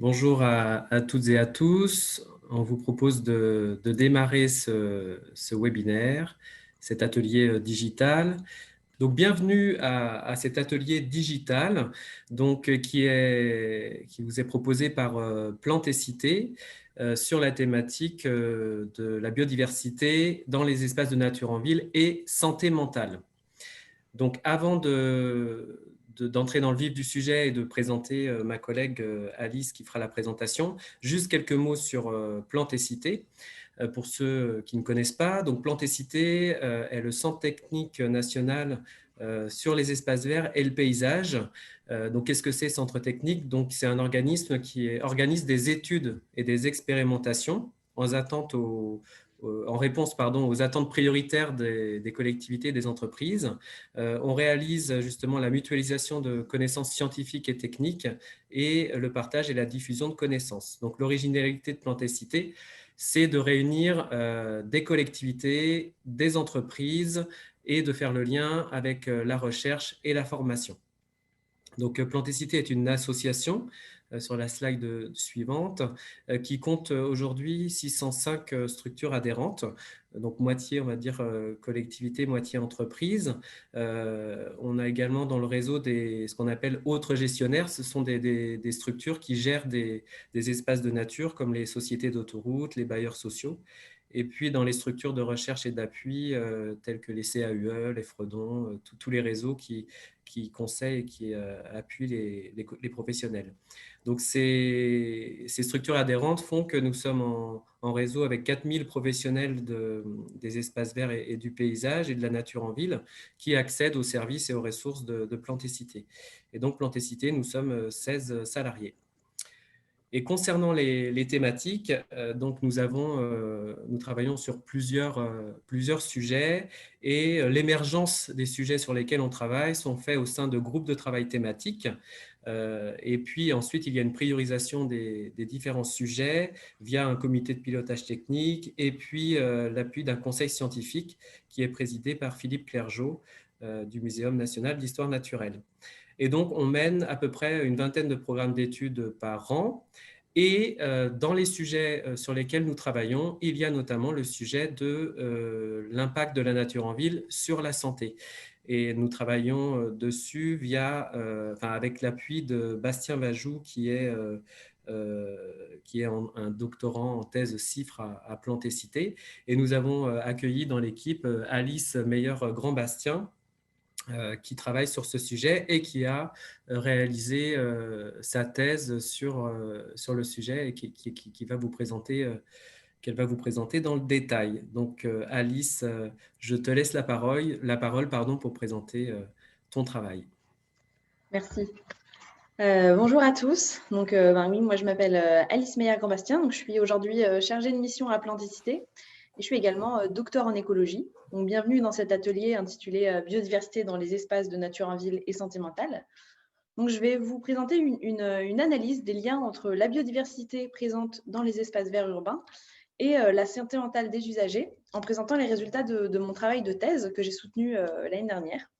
Bonjour à toutes et à tous. On vous propose de démarrer ce webinaire, cet atelier digital. Donc, bienvenue à cet atelier digital qui vous est proposé par Plantes et Cités sur la thématique de la biodiversité dans les espaces de nature en ville et santé mentale. Donc, avant d'entrer dans le vif du sujet et de présenter ma collègue Alice qui fera la présentation, juste quelques mots sur Plantes et Cités. Pour ceux qui ne connaissent pas, donc Plantes et Cités est le centre technique national sur les espaces verts et le paysage. Donc, qu'est-ce que c'est, centre technique? Donc, c'est un organisme qui organise des études et des expérimentations en réponse aux attentes prioritaires des collectivités et des entreprises. On réalise justement la mutualisation de connaissances scientifiques et techniques et le partage et la diffusion de connaissances. Donc, l'originalité de Plantes et Cités, c'est de réunir des collectivités, des entreprises et de faire le lien avec la recherche et la formation. Donc, Plantes et Cités est une association, sur la slide suivante, qui compte aujourd'hui 605 structures adhérentes, donc moitié, on va dire, collectivité, moitié entreprise. On a également dans le réseau ce qu'on appelle autres gestionnaires. Ce sont des structures qui gèrent des espaces de nature comme les sociétés d'autoroutes, les bailleurs sociaux. Et puis, dans les structures de recherche et d'appui, telles que les CAUE, les Fredon, tous les réseaux qui conseillent et qui appuient les professionnels. Donc, ces structures adhérentes font que nous sommes en réseau avec 4000 professionnels des espaces verts et du paysage et de la nature en ville qui accèdent aux services et aux ressources de Plantes et Cités. Et donc, Plantes et Cités, nous sommes 16 salariés. Et concernant les thématiques, donc nous travaillons sur plusieurs sujets et l'émergence des sujets sur lesquels on travaille sont faits au sein de groupes de travail thématiques. Et puis ensuite, il y a une priorisation des différents sujets via un comité de pilotage technique et puis l'appui d'un conseil scientifique qui est présidé par Philippe Clergeau du Muséum national d'histoire naturelle. Et donc, on mène à peu près une vingtaine de programmes d'études par an. Et dans les sujets sur lesquels nous travaillons, il y a notamment le sujet de l'impact de la nature en ville sur la santé. Et nous travaillons dessus avec l'appui de Bastien Vajou, qui est un doctorant en thèse CIFRE à Plantes et Cités. Et nous avons accueilli dans l'équipe Alice Meyer-Grand-Bastien, qui travaille sur ce sujet et qui a réalisé sa thèse sur le sujet et qu'elle va vous présenter dans le détail. Donc, Alice, je te laisse la parole pour présenter ton travail. Merci. Bonjour à tous. Donc, oui, moi, je m'appelle Alice Meyer-Grand-Bastien. Donc, je suis aujourd'hui chargée de mission à Plantes et Cités. Et je suis également docteur en écologie. Donc, bienvenue dans cet atelier intitulé Biodiversité dans les espaces de nature en ville et santé mentale. Donc, je vais vous présenter une analyse des liens entre la biodiversité présente dans les espaces verts urbains et la santé mentale des usagers, en présentant les résultats de mon travail de thèse que j'ai soutenu l'année dernière.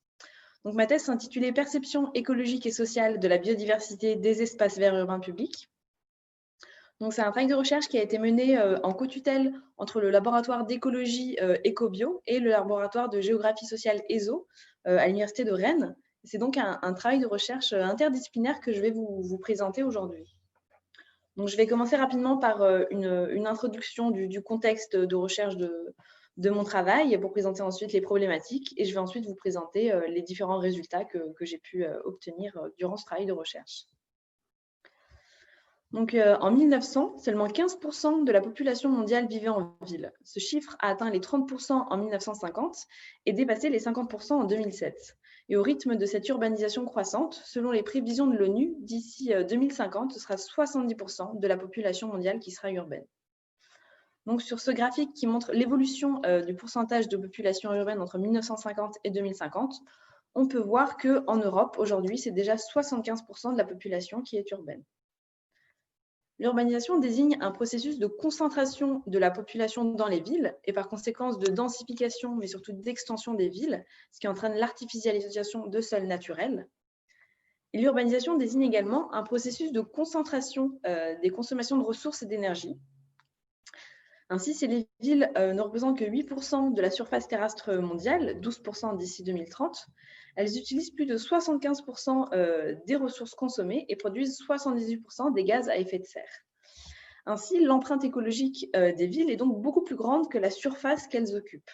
Donc, ma thèse s'intitulait « Perception écologique et sociale de la biodiversité des espaces verts urbains publics ». Donc, c'est un travail de recherche qui a été mené en co-tutelle entre le laboratoire d'écologie Ecobio et le laboratoire de géographie sociale ESO à l'Université de Rennes. C'est donc un travail de recherche interdisciplinaire que je vais vous présenter aujourd'hui. Donc, je vais commencer rapidement par une introduction du contexte de recherche de mon travail pour présenter ensuite les problématiques et je vais ensuite vous présenter les différents résultats que j'ai pu obtenir durant ce travail de recherche. Donc, en 1900, seulement 15% de la population mondiale vivait en ville. Ce chiffre a atteint les 30% en 1950 et dépassé les 50% en 2007. Et au rythme de cette urbanisation croissante, selon les prévisions de l'ONU, d'ici 2050, ce sera 70% de la population mondiale qui sera urbaine. Donc, sur ce graphique qui montre l'évolution du pourcentage de population urbaine entre 1950 et 2050, on peut voir qu'en Europe, aujourd'hui, c'est déjà 75% de la population qui est urbaine. L'urbanisation désigne un processus de concentration de la population dans les villes et par conséquent de densification, mais surtout d'extension des villes, ce qui entraîne l'artificialisation de sols naturels. Et l'urbanisation désigne également un processus de concentration des consommations de ressources et d'énergie. Ainsi, si les villes ne représentent que 8% de la surface terrestre mondiale, 12% d'ici 2030, elles utilisent plus de 75% des ressources consommées et produisent 78% des gaz à effet de serre. Ainsi, l'empreinte écologique des villes est donc beaucoup plus grande que la surface qu'elles occupent.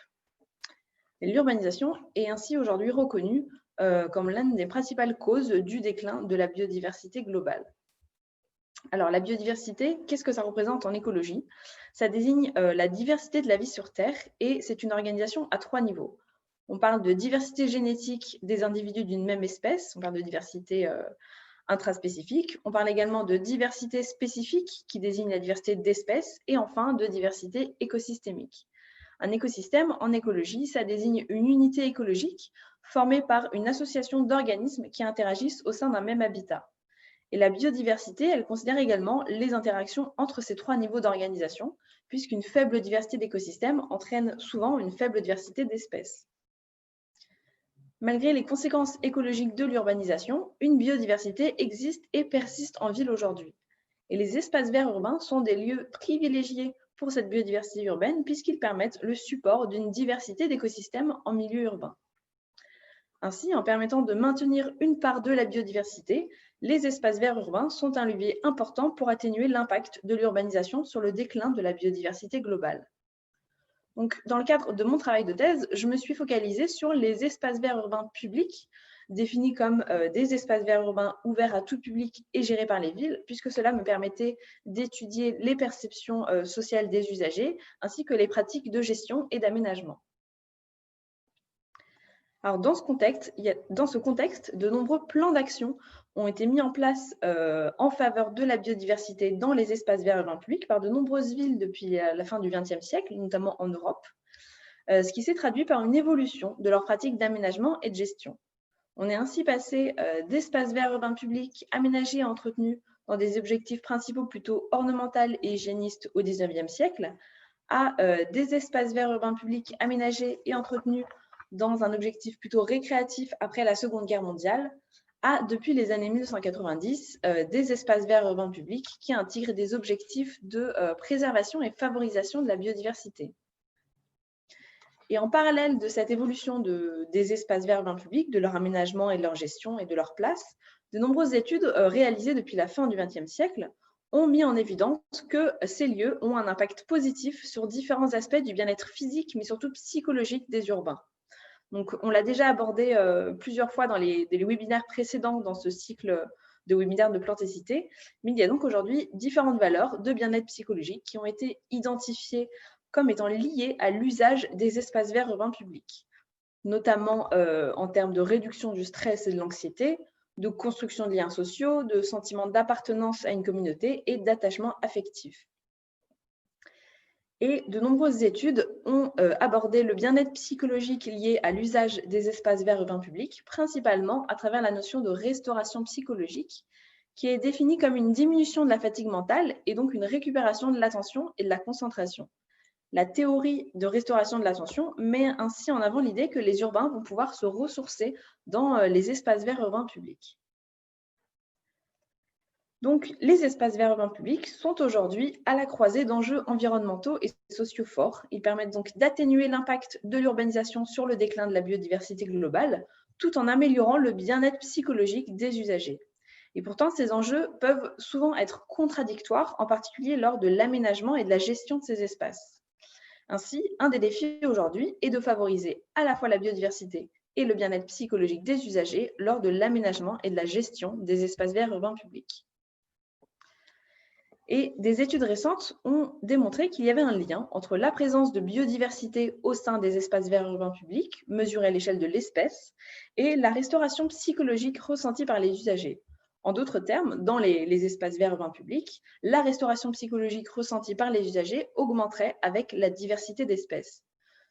L'urbanisation est ainsi aujourd'hui reconnue comme l'une des principales causes du déclin de la biodiversité globale. Alors, la biodiversité, qu'est-ce que ça représente en écologie? Ça désigne la diversité de la vie sur Terre et c'est une organisation à 3 niveaux. On parle de diversité génétique des individus d'une même espèce, on parle de diversité intraspécifique. On parle également de diversité spécifique qui désigne la diversité d'espèces et enfin de diversité écosystémique. Un écosystème en écologie, ça désigne une unité écologique formée par une association d'organismes qui interagissent au sein d'un même habitat. Et la biodiversité, elle considère également les interactions entre ces 3 niveaux d'organisation, puisqu'une faible diversité d'écosystèmes entraîne souvent une faible diversité d'espèces. Malgré les conséquences écologiques de l'urbanisation, une biodiversité existe et persiste en ville aujourd'hui. Et les espaces verts urbains sont des lieux privilégiés pour cette biodiversité urbaine puisqu'ils permettent le support d'une diversité d'écosystèmes en milieu urbain. Ainsi, en permettant de maintenir une part de la biodiversité, les espaces verts urbains sont un levier important pour atténuer l'impact de l'urbanisation sur le déclin de la biodiversité globale. Donc, dans le cadre de mon travail de thèse, je me suis focalisée sur les espaces verts urbains publics, définis comme des espaces verts urbains ouverts à tout public et gérés par les villes, puisque cela me permettait d'étudier les perceptions sociales des usagers, ainsi que les pratiques de gestion et d'aménagement. Alors, dans ce contexte, de nombreux plans d'action ont été mis en place en faveur de la biodiversité dans les espaces verts urbains publics par de nombreuses villes depuis la fin du XXe siècle, notamment en Europe, ce qui s'est traduit par une évolution de leurs pratiques d'aménagement et de gestion. On est ainsi passé d'espaces verts urbains publics aménagés et entretenus dans des objectifs principaux plutôt ornementaux et hygiénistes au XIXe siècle à des espaces verts urbains publics aménagés et entretenus dans un objectif plutôt récréatif après la Seconde Guerre mondiale, à, depuis les années 1990, des espaces verts urbains publics qui intègrent des objectifs de préservation et favorisation de la biodiversité. Et en parallèle de cette évolution des espaces verts urbains publics, de leur aménagement et de leur gestion et de leur place, de nombreuses études réalisées depuis la fin du XXe siècle ont mis en évidence que ces lieux ont un impact positif sur différents aspects du bien-être physique, mais surtout psychologique des urbains. Donc, on l'a déjà abordé plusieurs fois dans les webinaires précédents dans ce cycle de webinaires de Plantécité, mais il y a donc aujourd'hui différentes valeurs de bien-être psychologique qui ont été identifiées comme étant liées à l'usage des espaces verts urbains publics, notamment en termes de réduction du stress et de l'anxiété, de construction de liens sociaux, de sentiment d'appartenance à une communauté et d'attachement affectif. Et de nombreuses études ont abordé le bien-être psychologique lié à l'usage des espaces verts urbains publics, principalement à travers la notion de restauration psychologique, qui est définie comme une diminution de la fatigue mentale et donc une récupération de l'attention et de la concentration. La théorie de restauration de l'attention met ainsi en avant l'idée que les urbains vont pouvoir se ressourcer dans les espaces verts urbains publics. Donc, les espaces verts urbains publics sont aujourd'hui à la croisée d'enjeux environnementaux et sociaux forts. Ils permettent donc d'atténuer l'impact de l'urbanisation sur le déclin de la biodiversité globale, tout en améliorant le bien-être psychologique des usagers. Et pourtant, ces enjeux peuvent souvent être contradictoires, en particulier lors de l'aménagement et de la gestion de ces espaces. Ainsi, un des défis aujourd'hui est de favoriser à la fois la biodiversité et le bien-être psychologique des usagers lors de l'aménagement et de la gestion des espaces verts urbains publics. Et des études récentes ont démontré qu'il y avait un lien entre la présence de biodiversité au sein des espaces verts urbains publics, mesurée à l'échelle de l'espèce, et la restauration psychologique ressentie par les usagers. En d'autres termes, dans les espaces verts urbains publics, la restauration psychologique ressentie par les usagers augmenterait avec la diversité d'espèces.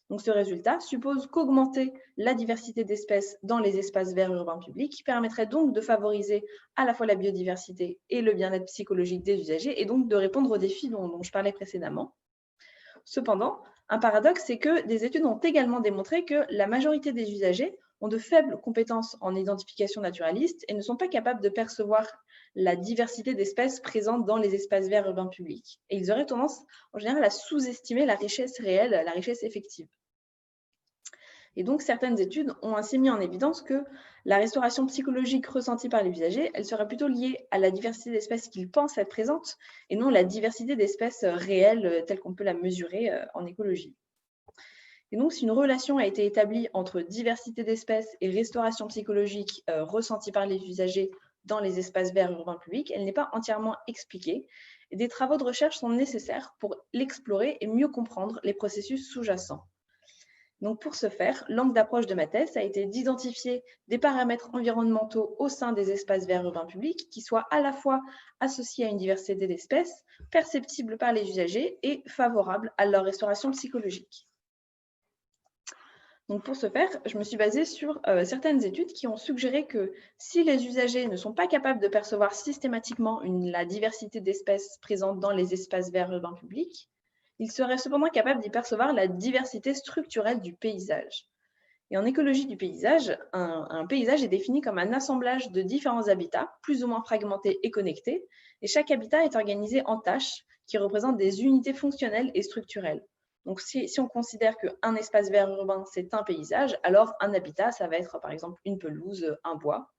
Donc, ce résultat suppose qu'augmenter la diversité d'espèces dans les espaces verts urbains publics permettrait donc de favoriser à la fois la biodiversité et le bien-être psychologique des usagers et donc de répondre aux défis dont je parlais précédemment. Cependant, un paradoxe, c'est que des études ont également démontré que la majorité des usagers ont de faibles compétences en identification naturaliste et ne sont pas capables de percevoir la diversité d'espèces présentes dans les espaces verts urbains publics. Et ils auraient tendance, en général, à sous-estimer la richesse réelle, la richesse effective. Et donc, certaines études ont ainsi mis en évidence que la restauration psychologique ressentie par les usagers, elle serait plutôt liée à la diversité d'espèces qu'ils pensent être présentes et non la diversité d'espèces réelles telle qu'on peut la mesurer en écologie. Et donc, si une relation a été établie entre diversité d'espèces et restauration psychologique ressentie par les usagers dans les espaces verts urbains publics, elle n'est pas entièrement expliquée. Et des travaux de recherche sont nécessaires pour l'explorer et mieux comprendre les processus sous-jacents. Donc, pour ce faire, l'angle d'approche de ma thèse a été d'identifier des paramètres environnementaux au sein des espaces verts urbains publics qui soient à la fois associés à une diversité d'espèces, perceptibles par les usagers et favorables à leur restauration psychologique. Donc, pour ce faire, je me suis basée sur certaines études qui ont suggéré que si les usagers ne sont pas capables de percevoir systématiquement la diversité d'espèces présentes dans les espaces verts urbains publics, ils seraient cependant capables d'y percevoir la diversité structurelle du paysage. Et en écologie du paysage, un paysage est défini comme un assemblage de différents habitats, plus ou moins fragmentés et connectés, et chaque habitat est organisé en tâches qui représentent des unités fonctionnelles et structurelles. Donc, si on considère qu'un espace vert urbain, c'est un paysage, alors un habitat, ça va être par exemple une pelouse, un bois.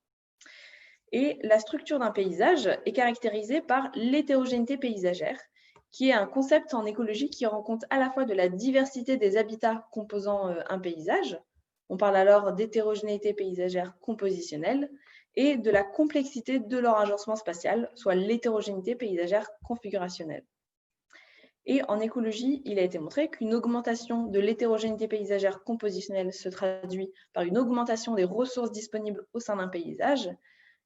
Et la structure d'un paysage est caractérisée par l'hétérogénéité paysagère, qui est un concept en écologie qui rend compte à la fois de la diversité des habitats composant un paysage, on parle alors d'hétérogénéité paysagère compositionnelle, et de la complexité de leur agencement spatial, soit l'hétérogénéité paysagère configurationnelle. Et en écologie, il a été montré qu'une augmentation de l'hétérogénéité paysagère compositionnelle se traduit par une augmentation des ressources disponibles au sein d'un paysage,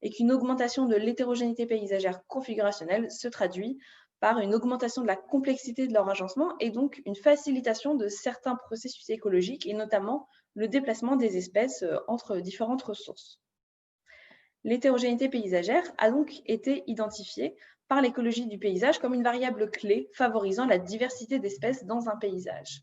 et qu'une augmentation de l'hétérogénéité paysagère configurationnelle se traduit par une augmentation de la complexité de leur agencement et donc une facilitation de certains processus écologiques et notamment le déplacement des espèces entre différentes ressources. L'hétérogénéité paysagère a donc été identifiée par l'écologie du paysage comme une variable clé favorisant la diversité d'espèces dans un paysage.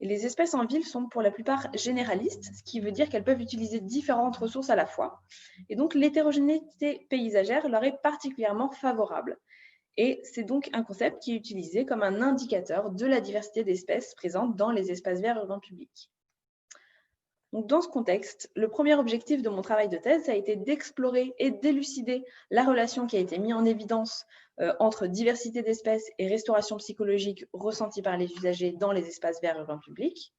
Et les espèces en ville sont pour la plupart généralistes, ce qui veut dire qu'elles peuvent utiliser différentes ressources à la fois. Et donc l'hétérogénéité paysagère leur est particulièrement favorable. Et c'est donc un concept qui est utilisé comme un indicateur de la diversité d'espèces présentes dans les espaces verts urbains publics. Donc, dans ce contexte, le premier objectif de mon travail de thèse a été d'explorer et d'élucider la relation qui a été mise en évidence entre diversité d'espèces et restauration psychologique ressentie par les usagers dans les espaces verts urbains publics.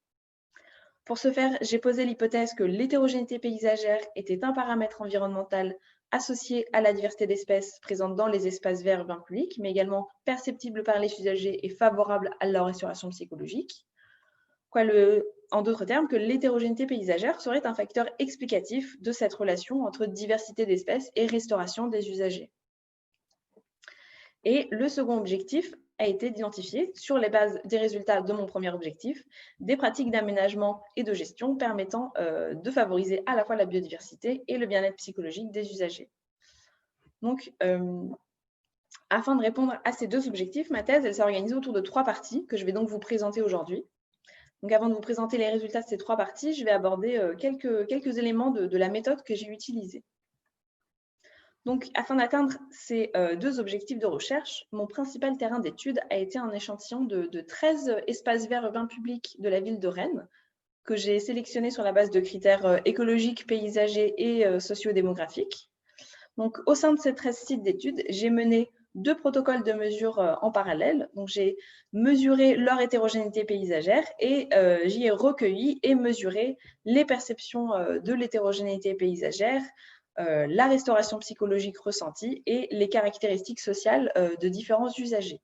Pour ce faire, j'ai posé l'hypothèse que l'hétérogénéité paysagère était un paramètre environnemental associé à la diversité d'espèces présentes dans les espaces verts urbains publics, mais également perceptible par les usagers et favorable à leur restauration psychologique. En d'autres termes, que l'hétérogénéité paysagère serait un facteur explicatif de cette relation entre diversité d'espèces et restauration des usagers. Et le second objectif a été d'identifier, sur les bases des résultats de mon premier objectif, des pratiques d'aménagement et de gestion permettant de favoriser à la fois la biodiversité et le bien-être psychologique des usagers. Donc, afin de répondre à ces deux objectifs, ma thèse s'est organisée autour de 3 parties que je vais donc vous présenter aujourd'hui. Donc, avant de vous présenter les résultats de ces 3 parties, je vais aborder quelques éléments de la méthode que j'ai utilisée. Donc, afin d'atteindre ces 2 objectifs de recherche, mon principal terrain d'étude a été un échantillon de 13 espaces verts urbains publics de la ville de Rennes, que j'ai sélectionné sur la base de critères écologiques, paysagers et sociodémographiques. Donc, au sein de ces 13 sites d'études, j'ai mené 2 protocoles de mesure en parallèle. Donc, j'ai mesuré leur hétérogénéité paysagère et j'y ai recueilli et mesuré les perceptions de l'hétérogénéité paysagère, la restauration psychologique ressentie et les caractéristiques sociales de différents usagers.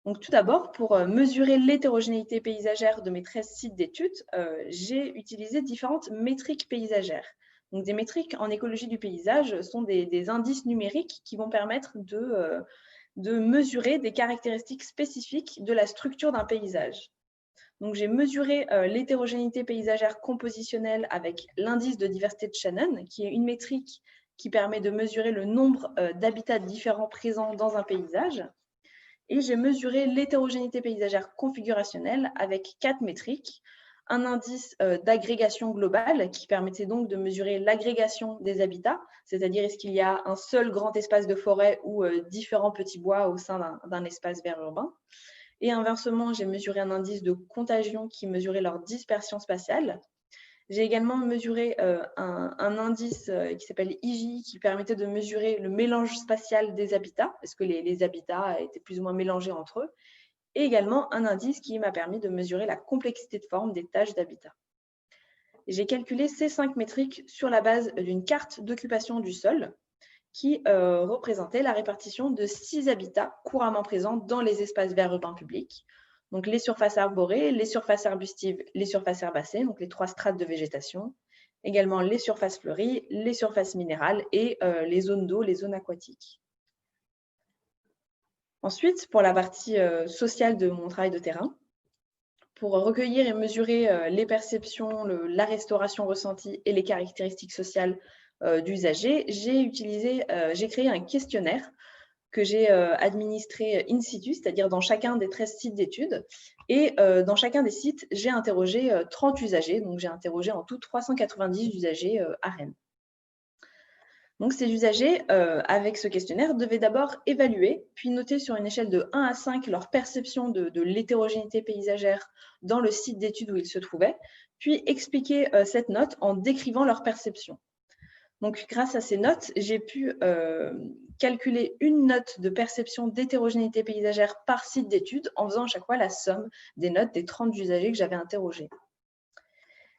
Donc, tout d'abord, pour mesurer l'hétérogénéité paysagère de mes 13 sites d'études, j'ai utilisé différentes métriques paysagères. Donc, des métriques en écologie du paysage sont des indices numériques qui vont permettre de mesurer des caractéristiques spécifiques de la structure d'un paysage. Donc, j'ai mesuré l'hétérogénéité paysagère compositionnelle avec l'indice de diversité de Shannon, qui est une métrique qui permet de mesurer le nombre d'habitats différents présents dans un paysage. Et j'ai mesuré l'hétérogénéité paysagère configurationnelle avec 4 métriques. un indice d'agrégation globale qui permettait donc de mesurer l'agrégation des habitats, c'est-à-dire est-ce qu'il y a un seul grand espace de forêt ou différents petits bois au sein d'un espace vert urbain. Et inversement, j'ai mesuré un indice de contagion qui mesurait leur dispersion spatiale. J'ai également mesuré un indice qui s'appelle IGI qui permettait de mesurer le mélange spatial des habitats, est-ce que les habitats étaient plus ou moins mélangés entre eux, et également un indice qui m'a permis de mesurer la complexité de forme des tâches d'habitat. J'ai calculé ces 5 métriques sur la base d'une carte d'occupation du sol qui représentait la répartition de 6 habitats couramment présents dans les espaces verts urbains publics. Donc les surfaces arborées, les surfaces arbustives, les surfaces herbacées, donc les 3 strates de végétation, également les surfaces fleuries, les surfaces minérales et les zones d'eau, les zones aquatiques. Ensuite, pour la partie sociale de mon travail de terrain, pour recueillir et mesurer les perceptions, la restauration ressentie et les caractéristiques sociales d'usagers, j'ai créé un questionnaire que j'ai administré in situ, c'est-à-dire dans chacun des 13 sites d'études. Et dans chacun des sites, j'ai interrogé 30 usagers. Donc, j'ai interrogé en tout 390 usagers à Rennes. Donc, ces usagers, avec ce questionnaire, devaient d'abord évaluer, puis noter sur une échelle de 1 à 5 leur perception de l'hétérogénéité paysagère dans le site d'études où ils se trouvaient, puis expliquer cette note en décrivant leur perception. Donc, grâce à ces notes, j'ai pu calculer une note de perception d'hétérogénéité paysagère par site d'études en faisant à chaque fois la somme des notes des 30 usagers que j'avais interrogés.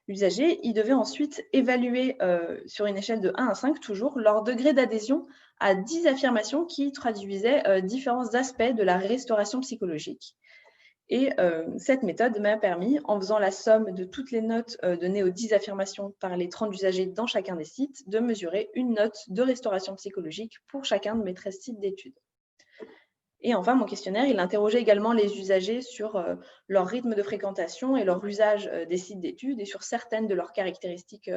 L'usager, il devait ensuite évaluer sur une échelle de 1 à 5 toujours leur degré d'adhésion à 10 affirmations qui traduisaient différents aspects de la restauration psychologique. Et cette méthode m'a permis, en faisant la somme de toutes les notes données aux 10 affirmations par les 30 usagers dans chacun des sites, de mesurer une note de restauration psychologique pour chacun de mes 13 sites d'études. Et enfin, mon questionnaire, il interrogeait également les usagers sur leur rythme de fréquentation et leur usage des sites d'études et sur certaines de leurs caractéristiques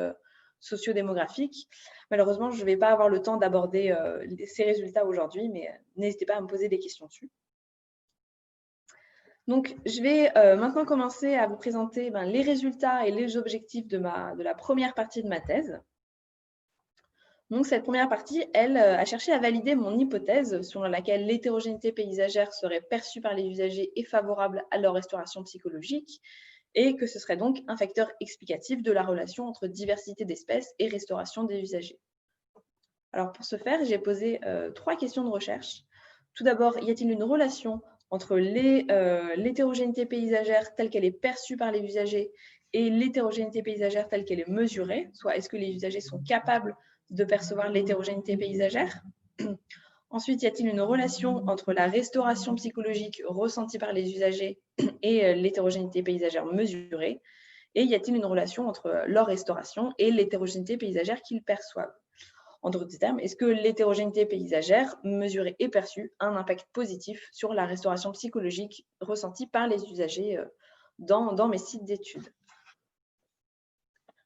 sociodémographiques. Malheureusement, je ne vais pas avoir le temps d'aborder ces résultats aujourd'hui, mais n'hésitez pas à me poser des questions dessus. Donc, je vais maintenant commencer à vous présenter les résultats et les objectifs de la première partie de ma thèse. Donc, cette première partie, elle, a cherché à valider mon hypothèse selon laquelle l'hétérogénéité paysagère serait perçue par les usagers et favorable à leur restauration psychologique, et que ce serait donc un facteur explicatif de la relation entre diversité d'espèces et restauration des usagers. Alors, pour ce faire, j'ai posé 3 questions de recherche. Tout d'abord, y a-t-il une relation entre l'hétérogénéité paysagère telle qu'elle est perçue par les usagers et l'hétérogénéité paysagère telle qu'elle est mesurée, soit est-ce que les usagers sont capables de percevoir l'hétérogénéité paysagère? Ensuite, y a-t-il une relation entre la restauration psychologique ressentie par les usagers et l'hétérogénéité paysagère mesurée? Et y a-t-il une relation entre leur restauration et l'hétérogénéité paysagère qu'ils perçoivent? En d'autres termes, est-ce que l'hétérogénéité paysagère mesurée et perçue a un impact positif sur la restauration psychologique ressentie par les usagers dans mes sites d'études?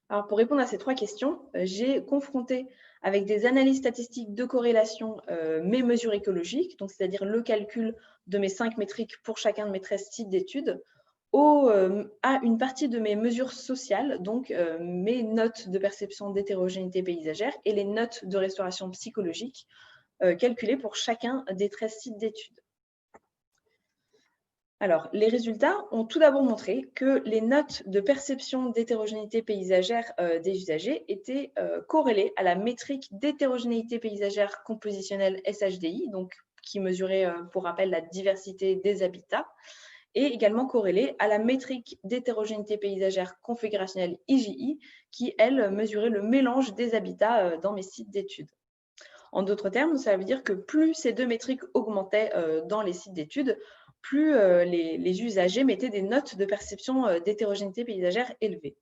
Alors, pour répondre à ces 3 questions, j'ai confronté avec des analyses statistiques de corrélation mes mesures écologiques, donc c'est-à-dire le calcul de mes 5 métriques pour chacun de mes 13 sites d'études, à une partie de mes mesures sociales, donc mes notes de perception d'hétérogénéité paysagère et les notes de restauration psychologique calculées pour chacun des 13 sites d'études. Alors, les résultats ont tout d'abord montré que les notes de perception d'hétérogénéité paysagère des usagers étaient corrélées à la métrique d'hétérogénéité paysagère compositionnelle SHDI, donc qui mesurait, pour rappel, la diversité des habitats, et également corrélée à la métrique d'hétérogénéité paysagère configurationnelle IGI, qui, elle, mesurait le mélange des habitats dans mes sites d'études. En d'autres termes, ça veut dire que plus ces 2 métriques augmentaient dans les sites d'études, plus les usagers mettaient des notes de perception d'hétérogénéité paysagère élevées.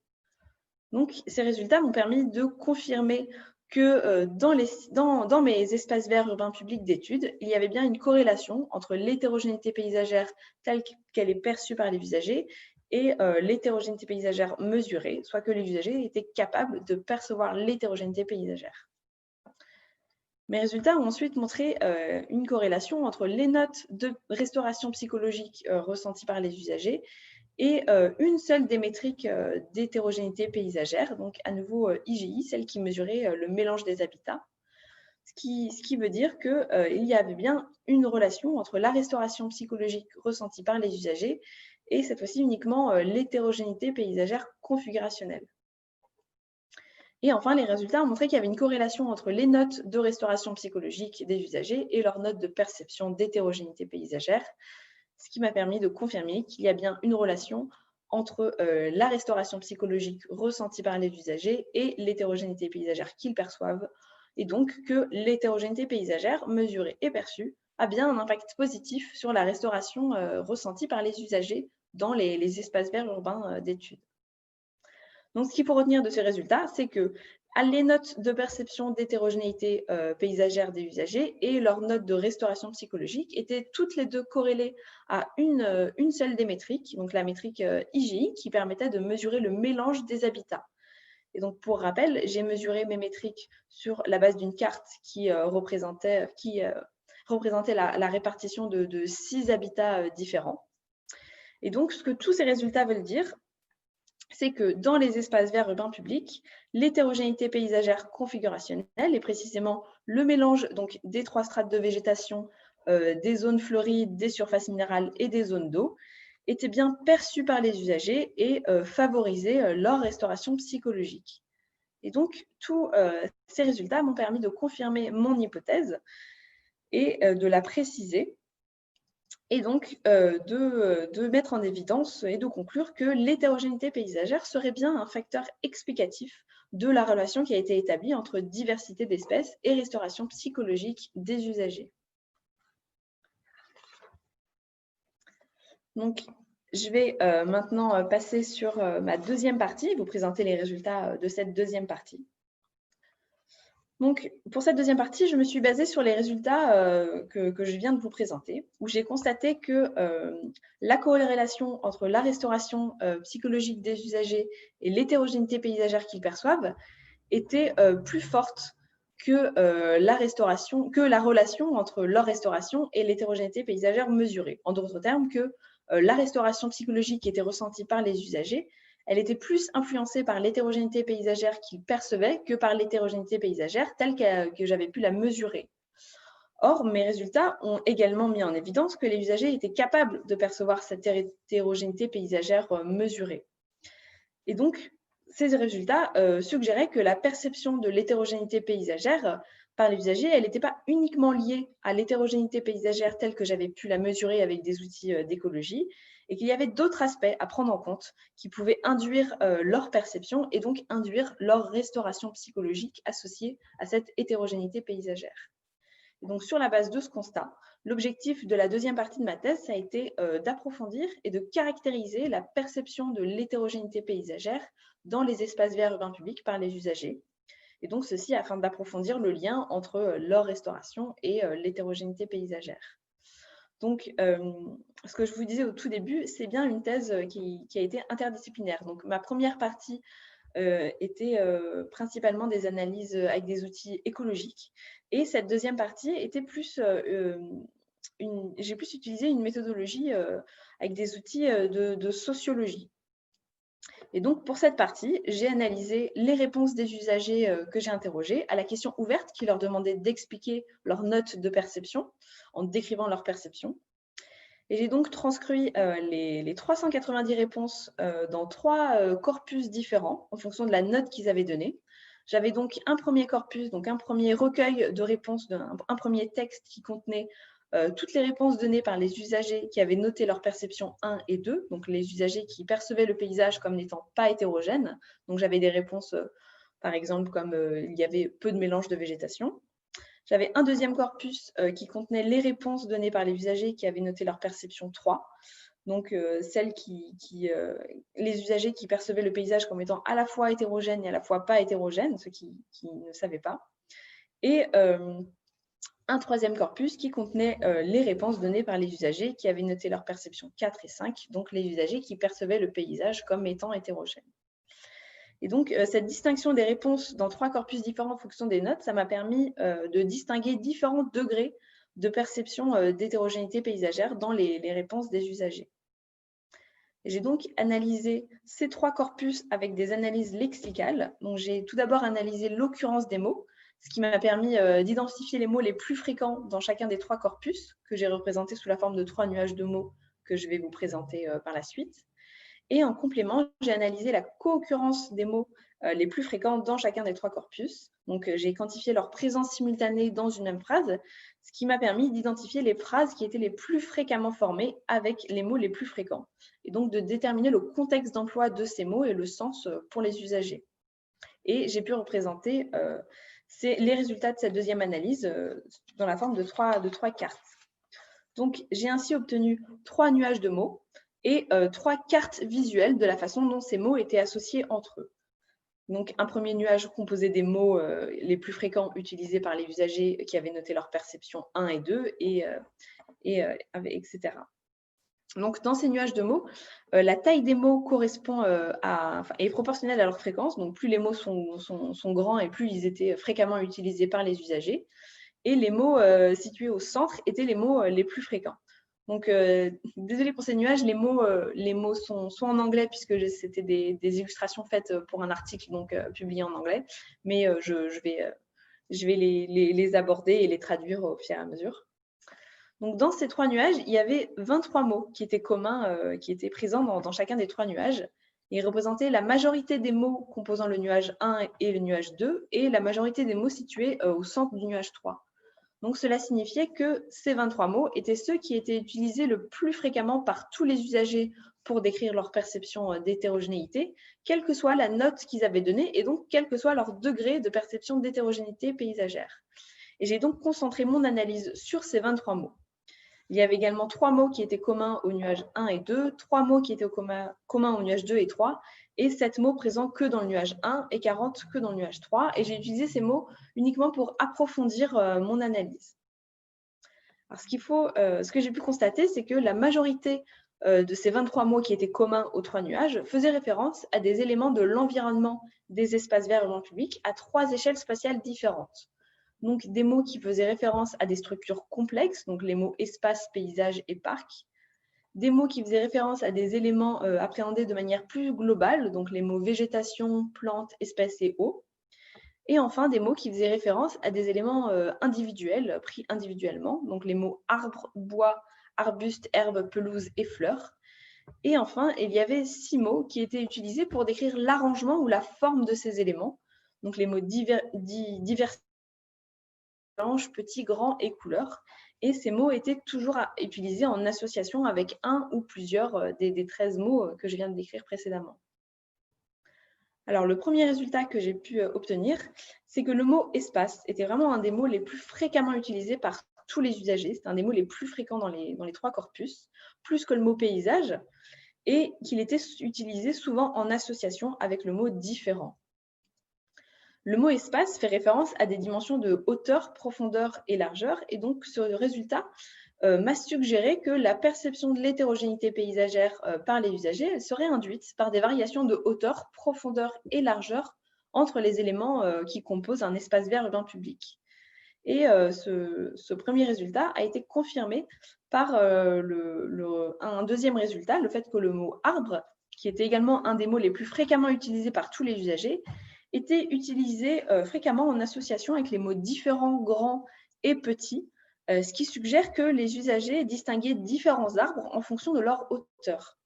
Donc, ces résultats m'ont permis de confirmer que dans mes espaces verts urbains publics d'études, il y avait bien une corrélation entre l'hétérogénéité paysagère telle qu'elle est perçue par les usagers et l'hétérogénéité paysagère mesurée, soit que les usagers étaient capables de percevoir l'hétérogénéité paysagère. Mes résultats ont ensuite montré une corrélation entre les notes de restauration psychologique ressenties par les usagers et une seule des métriques d'hétérogénéité paysagère, donc à nouveau IGI, celle qui mesurait le mélange des habitats. Ce qui veut dire qu'il y avait bien une relation entre la restauration psychologique ressentie par les usagers et cette fois-ci uniquement l'hétérogénéité paysagère configurationnelle. Et enfin, les résultats ont montré qu'il y avait une corrélation entre les notes de restauration psychologique des usagers et leurs notes de perception d'hétérogénéité paysagère, ce qui m'a permis de confirmer qu'il y a bien une relation entre la restauration psychologique ressentie par les usagers et l'hétérogénéité paysagère qu'ils perçoivent, et donc que l'hétérogénéité paysagère mesurée et perçue a bien un impact positif sur la restauration ressentie par les usagers dans les espaces verts urbains d'études. Donc, ce qu'il faut retenir de ces résultats, c'est que les notes de perception d'hétérogénéité paysagère des usagers et leurs notes de restauration psychologique étaient toutes les deux corrélées à une seule des métriques, donc la métrique IGI, qui permettait de mesurer le mélange des habitats. Et donc, pour rappel, j'ai mesuré mes métriques sur la base d'une carte qui représentait la répartition de 6 habitats différents. Et donc, ce que tous ces résultats veulent dire, c'est que dans les espaces verts urbains publics, l'hétérogénéité paysagère configurationnelle, et précisément le mélange donc, des 3 strates de végétation, des zones fleuries, des surfaces minérales et des zones d'eau, était bien perçue par les usagers et favorisait leur restauration psychologique. Et donc, tous ces résultats m'ont permis de confirmer mon hypothèse et de la préciser, et donc de mettre en évidence et de conclure que l'hétérogénéité paysagère serait bien un facteur explicatif de la relation qui a été établie entre diversité d'espèces et restauration psychologique des usagers. Donc, je vais maintenant passer sur ma deuxième partie, vous présenter les résultats de cette deuxième partie. Donc, pour cette deuxième partie, je me suis basée sur les résultats que je viens de vous présenter, où j'ai constaté que la corrélation entre la restauration psychologique des usagers et l'hétérogénéité paysagère qu'ils perçoivent était plus forte que la relation entre leur restauration et l'hétérogénéité paysagère mesurée. En d'autres termes, que la restauration psychologique qui était ressentie par les usagers, elle était plus influencée par l'hétérogénéité paysagère qu'ils percevaient que par l'hétérogénéité paysagère telle que j'avais pu la mesurer. Or, mes résultats ont également mis en évidence que les usagers étaient capables de percevoir cette hétérogénéité paysagère mesurée. Et donc, ces résultats suggéraient que la perception de l'hétérogénéité paysagère par les usagers, elle n'était pas uniquement liée à l'hétérogénéité paysagère telle que j'avais pu la mesurer avec des outils d'écologie, et qu'il y avait d'autres aspects à prendre en compte qui pouvaient induire leur perception et donc induire leur restauration psychologique associée à cette hétérogénéité paysagère. Et donc, sur la base de ce constat, l'objectif de la deuxième partie de ma thèse, ça a été d'approfondir et de caractériser la perception de l'hétérogénéité paysagère dans les espaces verts urbains publics par les usagers. Et donc, ceci afin d'approfondir le lien entre leur restauration et l'hétérogénéité paysagère. Donc, ce que je vous disais au tout début, c'est bien une thèse qui a été interdisciplinaire. Donc, ma première partie était principalement des analyses avec des outils écologiques. Et cette deuxième partie était plus, j'ai plus utilisé une méthodologie avec des outils de sociologie. Et donc, pour cette partie, j'ai analysé les réponses des usagers que j'ai interrogés à la question ouverte qui leur demandait d'expliquer leurs notes de perception en décrivant leur perception. Et j'ai donc transcrit les 390 réponses dans 3 corpus différents en fonction de la note qu'ils avaient donnée. J'avais donc un premier corpus, donc un premier recueil de réponses, un premier texte qui contenait toutes les réponses données par les usagers qui avaient noté leur perception 1 et 2, donc les usagers qui percevaient le paysage comme n'étant pas hétérogène. Donc j'avais des réponses, par exemple, comme il y avait peu de mélange de végétation. J'avais un deuxième corpus qui contenait les réponses données par les usagers qui avaient noté leur perception 3, donc les usagers qui percevaient le paysage comme étant à la fois hétérogène et à la fois pas hétérogène, ceux qui ne savaient pas. Et un troisième corpus qui contenait les réponses données par les usagers qui avaient noté leur perception 4 et 5, donc les usagers qui percevaient le paysage comme étant hétérogène. Et donc, cette distinction des réponses dans 3 corpus différents en fonction des notes, ça m'a permis de distinguer différents degrés de perception d'hétérogénéité paysagère dans les réponses des usagers. J'ai donc analysé ces 3 corpus avec des analyses lexicales. Donc, j'ai tout d'abord analysé l'occurrence des mots, ce qui m'a permis d'identifier les mots les plus fréquents dans chacun des 3 corpus, que j'ai représentés sous la forme de 3 nuages de mots que je vais vous présenter par la suite. Et en complément, j'ai analysé la co-occurrence des mots les plus fréquents dans chacun des 3 corpus. Donc, j'ai quantifié leur présence simultanée dans une même phrase, ce qui m'a permis d'identifier les phrases qui étaient les plus fréquemment formées avec les mots les plus fréquents, et donc de déterminer le contexte d'emploi de ces mots et le sens pour les usagers. Et j'ai pu représenter les résultats de cette deuxième analyse dans la forme de 3 cartes. Donc, j'ai ainsi obtenu 3 nuages de mots et 3 cartes visuelles de la façon dont ces mots étaient associés entre eux. Donc, un premier nuage composé des mots les plus fréquents utilisés par les usagers qui avaient noté leur perception 1 et 2, etc. Donc, dans ces nuages de mots, la taille des mots correspond est proportionnelle à leur fréquence. Donc, plus les mots sont grands et plus ils étaient fréquemment utilisés par les usagers. Et les mots situés au centre étaient les mots les plus fréquents. Donc, désolée pour ces nuages, les mots sont en anglais puisque c'était des illustrations faites pour un article donc publié en anglais, mais je vais les aborder et les traduire au fur et à mesure. Donc, dans ces 3 nuages, il y avait 23 mots qui étaient communs, qui étaient présents dans chacun des 3 nuages. Ils représentaient la majorité des mots composant le nuage 1 et le nuage 2 et la majorité des mots situés au centre du nuage 3. Donc, cela signifiait que ces 23 mots étaient ceux qui étaient utilisés le plus fréquemment par tous les usagers pour décrire leur perception d'hétérogénéité, quelle que soit la note qu'ils avaient donnée et donc quel que soit leur degré de perception d'hétérogénéité paysagère. Et j'ai donc concentré mon analyse sur ces 23 mots. Il y avait également 3 mots qui étaient communs au nuage 1 et 2, 3 mots qui étaient communs au nuage 2 et 3, et 7 mots présents que dans le nuage 1 et 40 que dans le nuage 3. Et j'ai utilisé ces mots uniquement pour approfondir mon analyse. Alors, ce que j'ai pu constater, c'est que la majorité de ces 23 mots qui étaient communs aux 3 nuages faisaient référence à des éléments de l'environnement des espaces verts urbains publics à 3 échelles spatiales différentes. Donc, des mots qui faisaient référence à des structures complexes, donc les mots espace, paysage et parc. Des mots qui faisaient référence à des éléments appréhendés de manière plus globale, donc les mots végétation, plantes, espèces et eau. Et enfin, des mots qui faisaient référence à des éléments individuels, pris individuellement, donc les mots arbre, bois, arbuste, herbe, pelouse et fleurs. Et enfin, il y avait 6 mots qui étaient utilisés pour décrire l'arrangement ou la forme de ces éléments, donc les mots divers, petit, grand et couleur. Et ces mots étaient toujours utilisés en association avec un ou plusieurs des 13 mots que je viens de décrire précédemment. Alors, le premier résultat que j'ai pu obtenir, c'est que le mot espace était vraiment un des mots les plus fréquemment utilisés par tous les usagers. C'est un des mots les plus fréquents dans les 3 corpus, plus que le mot paysage, et qu'il était utilisé souvent en association avec le mot différent. Le mot espace fait référence à des dimensions de hauteur, profondeur et largeur, et donc ce résultat m'a suggéré que la perception de l'hétérogénéité paysagère par les usagers elle serait induite par des variations de hauteur, profondeur et largeur entre les éléments qui composent un espace vert urbain public. Et ce premier résultat a été confirmé par un deuxième résultat, le fait que le mot arbre, qui était également un des mots les plus fréquemment utilisés par tous les usagers, était utilisé fréquemment en association avec les mots différents, grands et petits, ce qui suggère que les usagers distinguaient différents arbres en fonction de leur hauteur.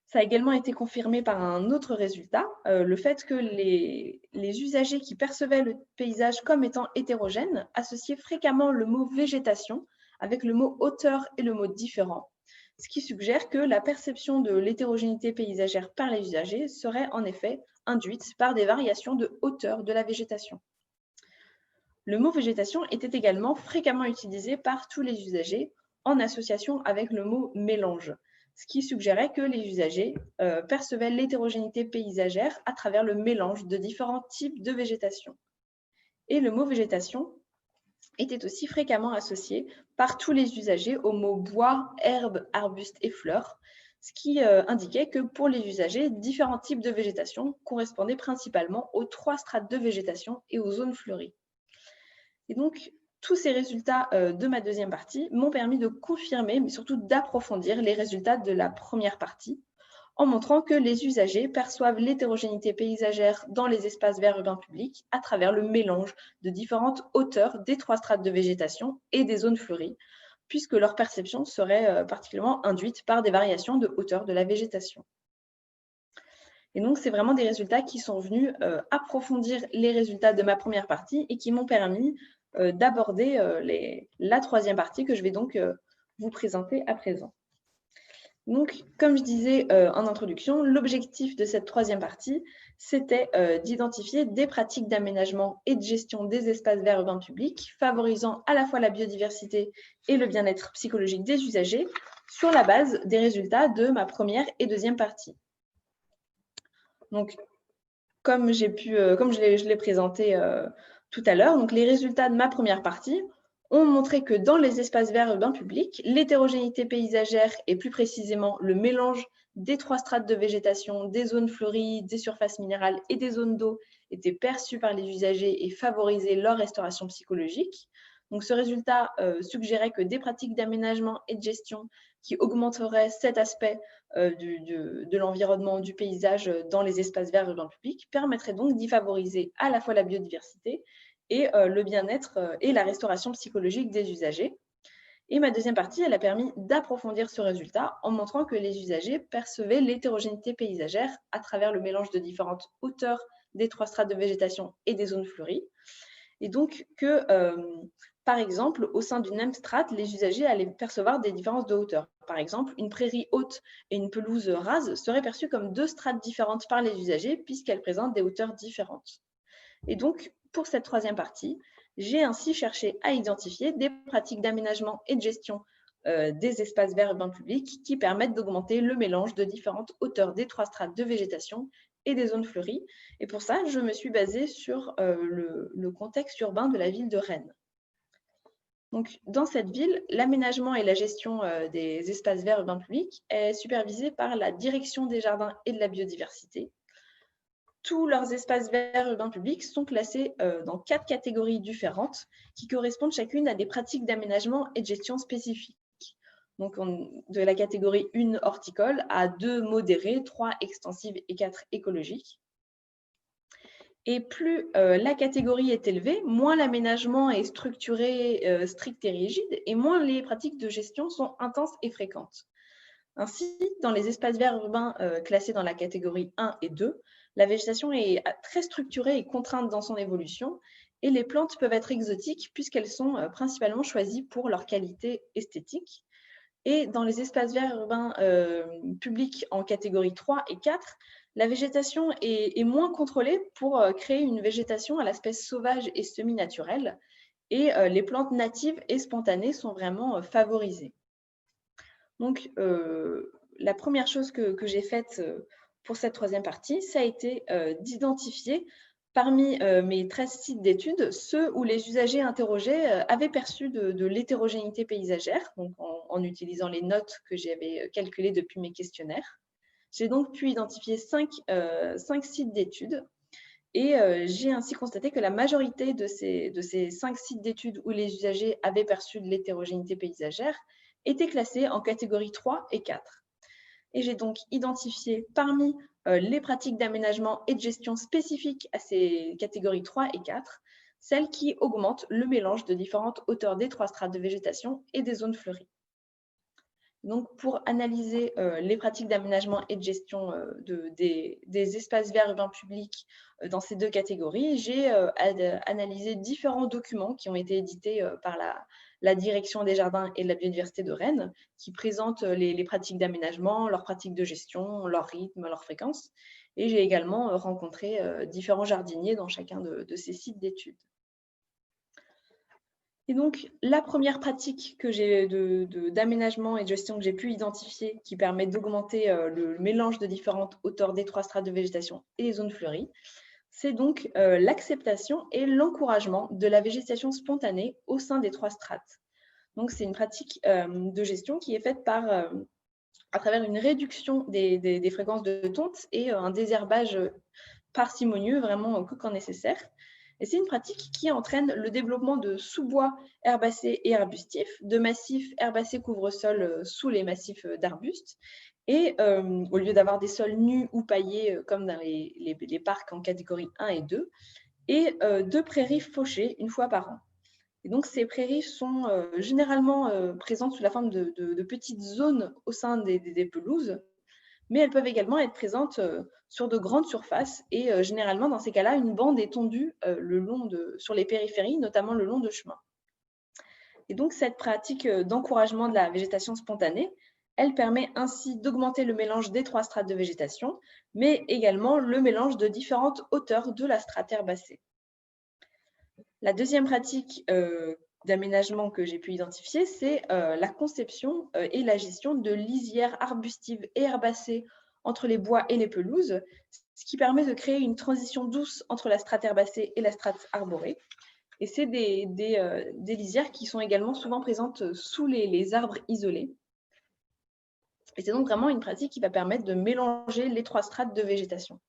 Ça a également été confirmé par un autre résultat, le fait que les usagers qui percevaient le paysage comme étant hétérogène associaient fréquemment le mot végétation avec le mot hauteur et le mot différent, ce qui suggère que la perception de l'hétérogénéité paysagère par les usagers serait en effet induite par des variations de hauteur de la végétation. Le mot végétation était également fréquemment utilisé par tous les usagers en association avec le mot mélange, ce qui suggérait que les usagers percevaient l'hétérogénéité paysagère à travers le mélange de différents types de végétation. Et le mot végétation était aussi fréquemment associé par tous les usagers aux mots bois, herbe, arbuste et fleurs, ce qui indiquait que pour les usagers, différents types de végétation correspondaient principalement aux 3 strates de végétation et aux zones fleuries. Et donc, tous ces résultats de ma deuxième partie m'ont permis de confirmer, mais surtout d'approfondir les résultats de la première partie, en montrant que les usagers perçoivent l'hétérogénéité paysagère dans les espaces verts urbains publics à travers le mélange de différentes hauteurs des 3 strates de végétation et des zones fleuries, puisque leur perception serait particulièrement induite par des variations de hauteur de la végétation. Et donc, c'est vraiment des résultats qui sont venus approfondir les résultats de ma première partie et qui m'ont permis d'aborder la troisième partie que je vais donc vous présenter à présent. Donc, comme je disais en introduction, l'objectif de cette troisième partie, c'était d'identifier des pratiques d'aménagement et de gestion des espaces verts urbains publics, favorisant à la fois la biodiversité et le bien-être psychologique des usagers, sur la base des résultats de ma première et deuxième partie. Donc, comme je l'ai présenté tout à l'heure, donc les résultats de ma première partie ont montré que dans les espaces verts urbains publics, l'hétérogénéité paysagère et plus précisément le mélange des 3 strates de végétation, des zones fleuries, des surfaces minérales et des zones d'eau était perçu par les usagers et favorisait leur restauration psychologique. Donc ce résultat suggérait que des pratiques d'aménagement et de gestion qui augmenteraient cet aspect de l'environnement, du paysage dans les espaces verts urbains publics permettraient donc d'y favoriser à la fois la biodiversité et le bien-être et la restauration psychologique des usagers. Et ma deuxième partie, elle a permis d'approfondir ce résultat en montrant que les usagers percevaient l'hétérogénéité paysagère à travers le mélange de différentes hauteurs des 3 strates de végétation et des zones fleuries. Et donc que, par exemple, au sein d'une même strate, les usagers allaient percevoir des différences de hauteur. Par exemple, une prairie haute et une pelouse rase seraient perçues comme 2 strates différentes par les usagers puisqu'elles présentent des hauteurs différentes. Et donc, pour cette troisième partie, j'ai ainsi cherché à identifier des pratiques d'aménagement et de gestion des espaces verts urbains publics qui permettent d'augmenter le mélange de différentes hauteurs des 3 strates de végétation et des zones fleuries. Et pour ça, je me suis basée sur le contexte urbain de la ville de Rennes. Donc, dans cette ville, l'aménagement et la gestion des espaces verts urbains publics est supervisé par la Direction des jardins et de la biodiversité. Tous leurs espaces verts urbains publics sont classés dans 4 catégories différentes qui correspondent chacune à des pratiques d'aménagement et de gestion spécifiques. Donc, de la catégorie 1 horticole à 2 modérées, 3 extensives et 4 écologiques. Et plus la catégorie est élevée, moins l'aménagement est structuré, strict et rigide, et moins les pratiques de gestion sont intenses et fréquentes. Ainsi, dans les espaces verts urbains classés dans la catégorie 1 et 2, la végétation est très structurée et contrainte dans son évolution, et les plantes peuvent être exotiques puisqu'elles sont principalement choisies pour leur qualité esthétique. Et dans les espaces verts urbains publics en catégorie 3 et 4, la végétation est moins contrôlée pour créer une végétation à l'aspect sauvage et semi-naturel, et les plantes natives et spontanées sont vraiment favorisées. Donc, la première chose que j'ai faite pour cette troisième partie, ça a été d'identifier parmi mes 13 sites d'études ceux où les usagers interrogés avaient perçu de l'hétérogénéité paysagère, donc en utilisant les notes que j'avais calculées depuis mes questionnaires. J'ai donc pu identifier 5 sites d'études et j'ai ainsi constaté que la majorité de ces 5 sites d'études où les usagers avaient perçu de l'hétérogénéité paysagère étaient classés en catégorie 3 et 4. Et j'ai donc identifié parmi les pratiques d'aménagement et de gestion spécifiques à ces catégories 3 et 4, celles qui augmentent le mélange de différentes hauteurs des 3 strates de végétation et des zones fleuries. Donc, pour analyser les pratiques d'aménagement et de gestion des espaces verts urbains publics dans ces 2 catégories, j'ai analysé différents documents qui ont été édités par la Direction des jardins et de la biodiversité de Rennes, qui présentent les pratiques d'aménagement, leurs pratiques de gestion, leur rythme, leur fréquence. Et j'ai également rencontré différents jardiniers dans chacun de ces sites d'études. Et donc, la première pratique que j'ai d'aménagement et de gestion que j'ai pu identifier qui permet d'augmenter le mélange de différentes hauteurs des 3 strates de végétation et les zones fleuries, c'est donc l'acceptation et l'encouragement de la végétation spontanée au sein des 3 strates. Donc, c'est une pratique de gestion qui est faite à travers une réduction des fréquences de tonte et un désherbage parcimonieux, vraiment que quand nécessaire. Et c'est une pratique qui entraîne le développement de sous-bois herbacés et arbustifs, de massifs herbacés couvre-sol sous les massifs d'arbustes. Et au lieu d'avoir des sols nus ou paillés comme dans les parcs en catégorie 1 et 2, et de prairies fauchées une fois par an. Et donc, ces prairies sont généralement présentes sous la forme de petites zones au sein des pelouses, mais elles peuvent également être présentes sur de grandes surfaces et généralement, dans ces cas-là, une bande est tondue sur les périphéries, notamment le long de chemins. Et donc, cette pratique d'encouragement de la végétation spontanée, elle permet ainsi d'augmenter le mélange des 3 strates de végétation, mais également le mélange de différentes hauteurs de la strate herbacée. La deuxième pratique d'aménagement que j'ai pu identifier, c'est la conception et la gestion de lisières arbustives et herbacées entre les bois et les pelouses, ce qui permet de créer une transition douce entre la strate herbacée et la strate arborée. Et c'est des lisières qui sont également souvent présentes sous les arbres isolés. Et c'est donc vraiment une pratique qui va permettre de mélanger les 3 strates de végétation.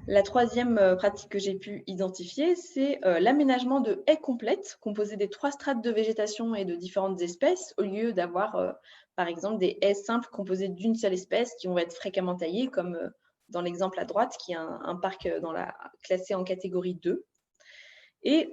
La troisième pratique que j'ai pu identifier, c'est l'aménagement de haies complètes composées des 3 strates de végétation et de différentes espèces, au lieu d'avoir, par exemple, des haies simples composées d'une seule espèce qui vont être fréquemment taillées, comme dans l'exemple à droite, qui est un parc classé en catégorie 2. Et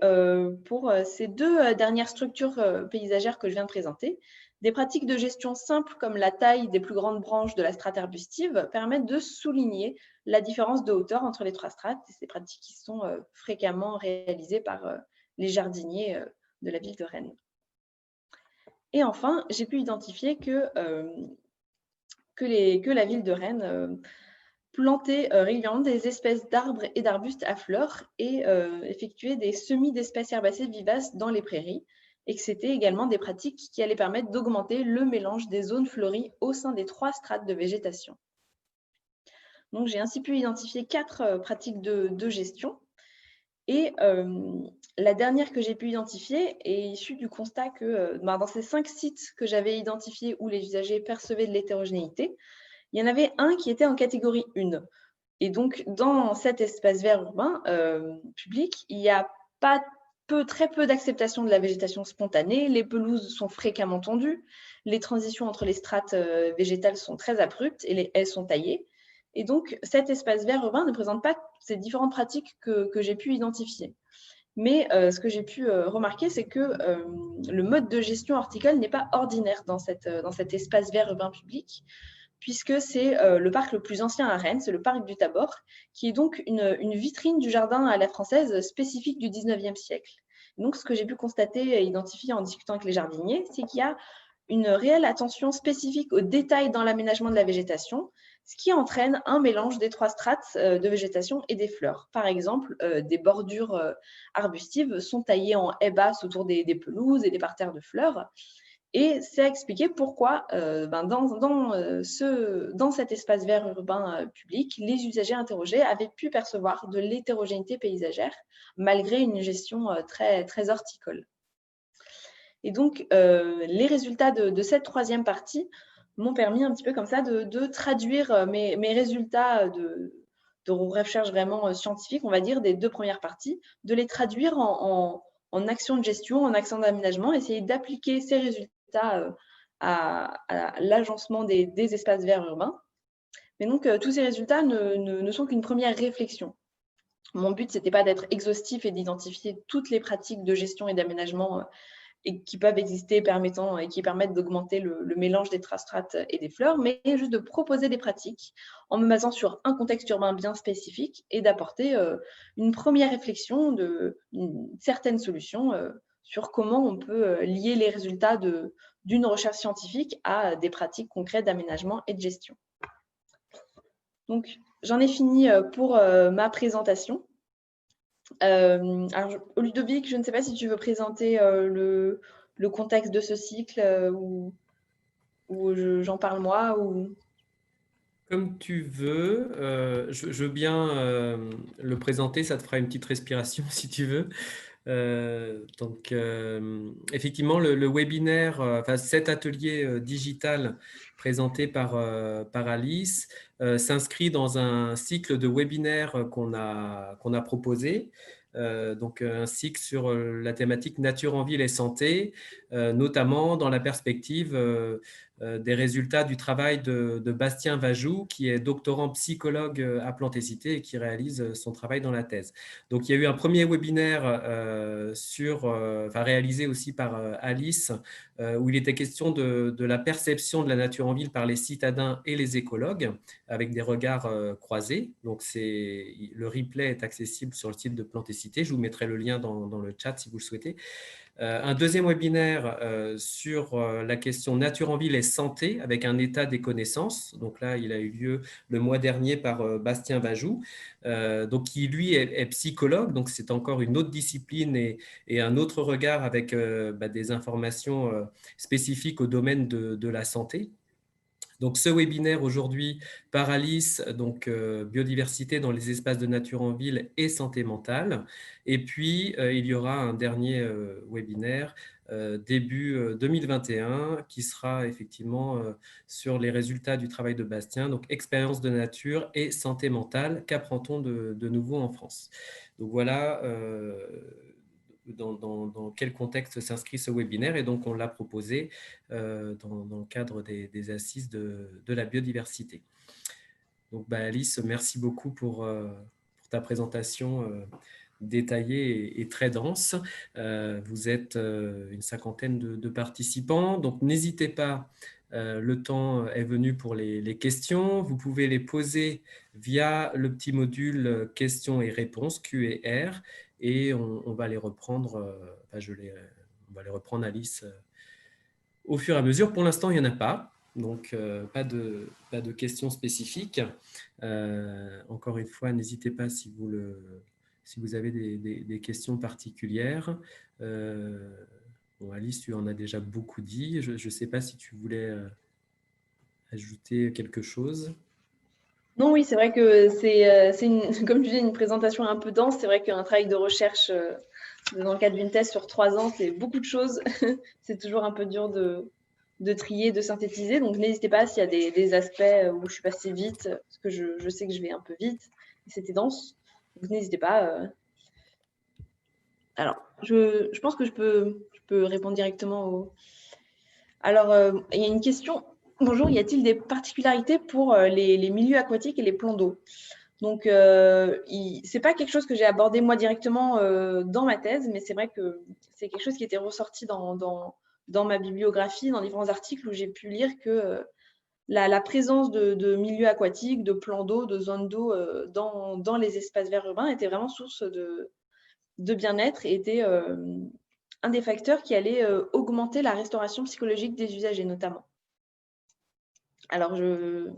pour ces 2 dernières structures paysagères que je viens de présenter, des pratiques de gestion simples comme la taille des plus grandes branches de la strate arbustive permettent de souligner la différence de hauteur entre les 3 strates. Et ces pratiques qui sont fréquemment réalisées par les jardiniers de la ville de Rennes. Et enfin, j'ai pu identifier que la ville de Rennes plantait régulièrement des espèces d'arbres et d'arbustes à fleurs et effectuer des semis d'espèces herbacées vivaces dans les prairies, et que c'était également des pratiques qui allaient permettre d'augmenter le mélange des zones fleuries au sein des 3 strates de végétation. Donc, j'ai ainsi pu identifier 4 pratiques de gestion. Et la dernière que j'ai pu identifier est issue du constat que dans ces 5 sites que j'avais identifiés où les usagers percevaient de l'hétérogénéité, il y en avait un qui était en catégorie 1. Et donc, dans cet espace vert urbain public, il y a très peu d'acceptation de la végétation spontanée. Les pelouses sont fréquemment tondues. Les transitions entre les strates végétales sont très abruptes et les haies sont taillées. Et donc, cet espace vert urbain ne présente pas ces différentes pratiques que j'ai pu identifier. Mais ce que j'ai pu remarquer, c'est que le mode de gestion horticole n'est pas ordinaire dans cet espace vert urbain public, puisque c'est le parc le plus ancien à Rennes, c'est le parc du Tabor, qui est donc une vitrine du jardin à la française spécifique du 19e siècle. Donc, ce que j'ai pu constater et identifier en discutant avec les jardiniers, c'est qu'il y a une réelle attention spécifique aux détails dans l'aménagement de la végétation, ce qui entraîne un mélange des 3 strates de végétation et des fleurs. Par exemple, des bordures arbustives sont taillées en haies basses autour des pelouses et des parterres de fleurs. Et c'est à expliquer pourquoi, dans cet espace vert urbain public, les usagers interrogés avaient pu percevoir de l'hétérogénéité paysagère, malgré une gestion très, très horticole. Et donc, les résultats de cette troisième partie m'ont permis un petit peu comme ça de traduire mes résultats de recherche vraiment scientifique, on va dire, des 2 premières parties, de les traduire en action de gestion, en action d'aménagement, essayer d'appliquer ces résultats à l'agencement des espaces verts urbains. Mais donc, tous ces résultats ne sont qu'une première réflexion. Mon but, ce n'était pas d'être exhaustif et d'identifier toutes les pratiques de gestion et d'aménagement et qui peuvent exister et qui permettent d'augmenter le mélange des strates et des fleurs, mais juste de proposer des pratiques en me basant sur un contexte urbain bien spécifique et d'apporter une première réflexion d'une certaine solution sur comment on peut lier les résultats d'une recherche scientifique à des pratiques concrètes d'aménagement et de gestion. Donc, j'en ai fini pour ma présentation. Alors, Ludovic, je ne sais pas si tu veux présenter le contexte de ce cycle ou j'en parle moi ou... Comme tu veux, je veux bien le présenter, ça te fera une petite respiration si tu veux. Effectivement, le webinaire, enfin, cet atelier digital présenté par Alice s'inscrit dans un cycle de webinaires qu'on a proposé. Donc, un cycle sur la thématique nature en ville et santé, notamment dans la perspective des résultats du travail de Bastien Vajou, qui est doctorant psychologue à Plantécité et qui réalise son travail dans la thèse. Donc, il y a eu un premier webinaire réalisé aussi par Alice, où il était question de la perception de la nature en ville par les citadins et les écologues, avec des regards croisés. Donc, le replay est accessible sur le site de Plantécité. Je vous mettrai le lien dans le chat si vous le souhaitez. Un deuxième webinaire sur la question nature en ville et santé avec un état des connaissances. Donc là, il a eu lieu le mois dernier par Bastien Vajou, donc qui lui est psychologue. Donc c'est encore une autre discipline et un autre regard avec des informations spécifiques au domaine de la santé. Donc, ce webinaire aujourd'hui par Alice, donc biodiversité dans les espaces de nature en ville et santé mentale. Et puis, il y aura un dernier webinaire début 2021 qui sera effectivement sur les résultats du travail de Bastien, donc expérience de nature et santé mentale, qu'apprend-on de nouveau en France? Donc voilà dans quel contexte s'inscrit ce webinaire, et donc on l'a proposé dans le cadre des assises de la biodiversité. Donc Alice, merci beaucoup pour ta présentation détaillée et très dense. Vous êtes une cinquantaine de participants, donc n'hésitez pas, le temps est venu pour les questions. Vous pouvez les poser via le petit module questions et réponses, Q&R, et on va les reprendre, on va les reprendre, Alice, au fur et à mesure. Pour l'instant, il n'y en a pas, donc pas de questions spécifiques. Encore une fois, n'hésitez pas si vous avez des questions particulières. Bon, Alice, tu en as déjà beaucoup dit. Je ne sais pas si tu voulais ajouter quelque chose. Non, oui, c'est vrai que comme tu dis, une présentation un peu dense. C'est vrai qu'un travail de recherche dans le cadre d'une thèse sur 3 ans, c'est beaucoup de choses. C'est toujours un peu dur de trier, de synthétiser. Donc, n'hésitez pas s'il y a des aspects où je suis passée vite, parce que je sais que je vais un peu vite, et c'était dense. Donc, n'hésitez pas. Alors, je pense que je peux répondre directement. Alors, il y a une question. Bonjour, y a-t-il des particularités pour les milieux aquatiques et les plans d'eau? Donc, c'est pas quelque chose que j'ai abordé moi directement dans ma thèse, mais c'est vrai que c'est quelque chose qui était ressorti dans ma bibliographie, dans différents articles où j'ai pu lire que la présence de milieux aquatiques, de plans d'eau, de zones d'eau dans les espaces verts urbains était vraiment source de bien-être et était un des facteurs qui allait augmenter la restauration psychologique des usagers notamment. Alors, je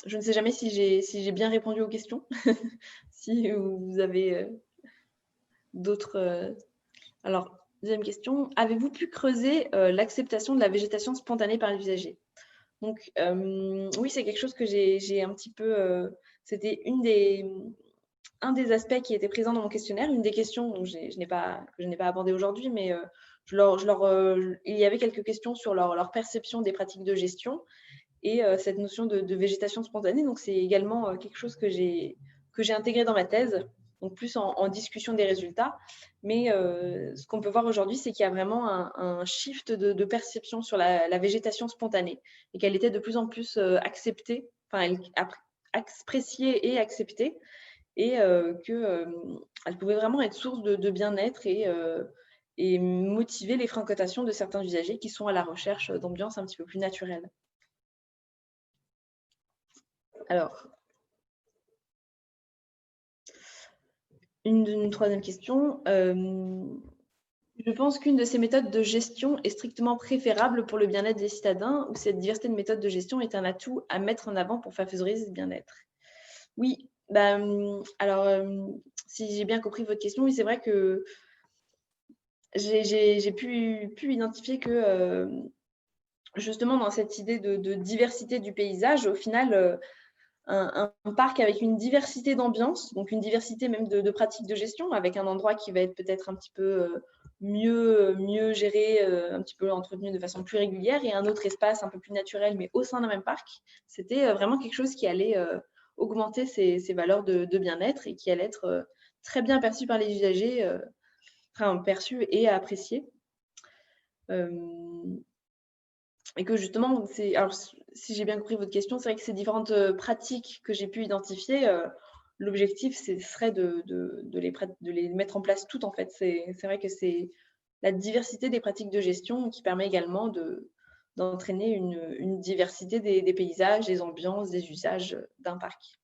ne sais jamais si j'ai bien répondu aux questions, si vous avez d'autres. Alors, deuxième question, avez-vous pu creuser l'acceptation de la végétation spontanée par les usagers? Donc, oui, c'est quelque chose que j'ai un petit peu. C'était un des aspects qui était présent dans mon questionnaire, une des questions que je n'ai pas abordé aujourd'hui, mais il y avait quelques questions sur leur perception des pratiques de gestion et cette notion de végétation spontanée. Donc, c'est également quelque chose que j'ai intégré dans ma thèse, donc plus en discussion des résultats. Mais ce qu'on peut voir aujourd'hui, c'est qu'il y a vraiment un shift de perception sur la végétation spontanée et qu'elle était de plus en plus acceptée, enfin, appréciée et acceptée, et qu'elle pouvait vraiment être source de bien-être et motiver les fréquentations de certains usagers qui sont à la recherche d'ambiances un petit peu plus naturelles. Alors, une troisième question. Je pense qu'une de ces méthodes de gestion est strictement préférable pour le bien-être des citadins, ou cette diversité de méthodes de gestion est un atout à mettre en avant pour favoriser ce bien-être. Oui, alors, si j'ai bien compris votre question, oui, c'est vrai que j'ai pu identifier que justement dans cette idée de diversité du paysage, au final, un parc avec une diversité d'ambiance, donc une diversité même de pratiques de gestion, avec un endroit qui va être peut-être un petit peu mieux géré, un petit peu entretenu de façon plus régulière, et un autre espace un peu plus naturel, mais au sein d'un même parc. C'était vraiment quelque chose qui allait augmenter ces valeurs de bien-être et qui allait être très bien perçu par les usagers, enfin perçu et apprécié. Et que justement, alors si j'ai bien compris votre question, c'est vrai que ces différentes pratiques que j'ai pu identifier, l'objectif, ce serait de les mettre en place toutes, en fait. C'est vrai que c'est la diversité des pratiques de gestion qui permet également d'entraîner une diversité des paysages, des ambiances, des usages d'un parc.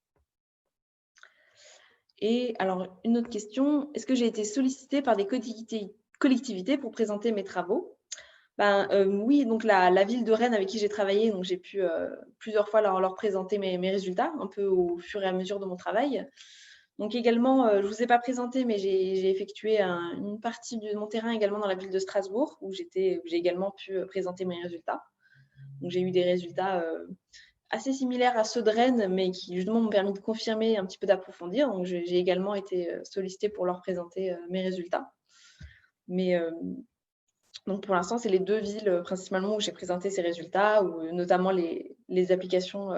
Et alors, une autre question, est-ce que j'ai été sollicitée par des collectivités pour présenter mes travaux? Oui, donc la ville de Rennes avec qui j'ai travaillé, donc j'ai pu plusieurs fois leur présenter mes résultats, un peu au fur et à mesure de mon travail. Donc également, je ne vous ai pas présenté, mais j'ai effectué une partie de mon terrain également dans la ville de Strasbourg, où j'ai également pu présenter mes résultats. Donc j'ai eu des résultats assez similaires à ceux de Rennes, mais qui justement m'ont permis de confirmer, un petit peu d'approfondir. Donc j'ai également été sollicitée pour leur présenter mes résultats. Mais donc pour l'instant, c'est les 2 villes principalement où j'ai présenté ces résultats, ou notamment les applications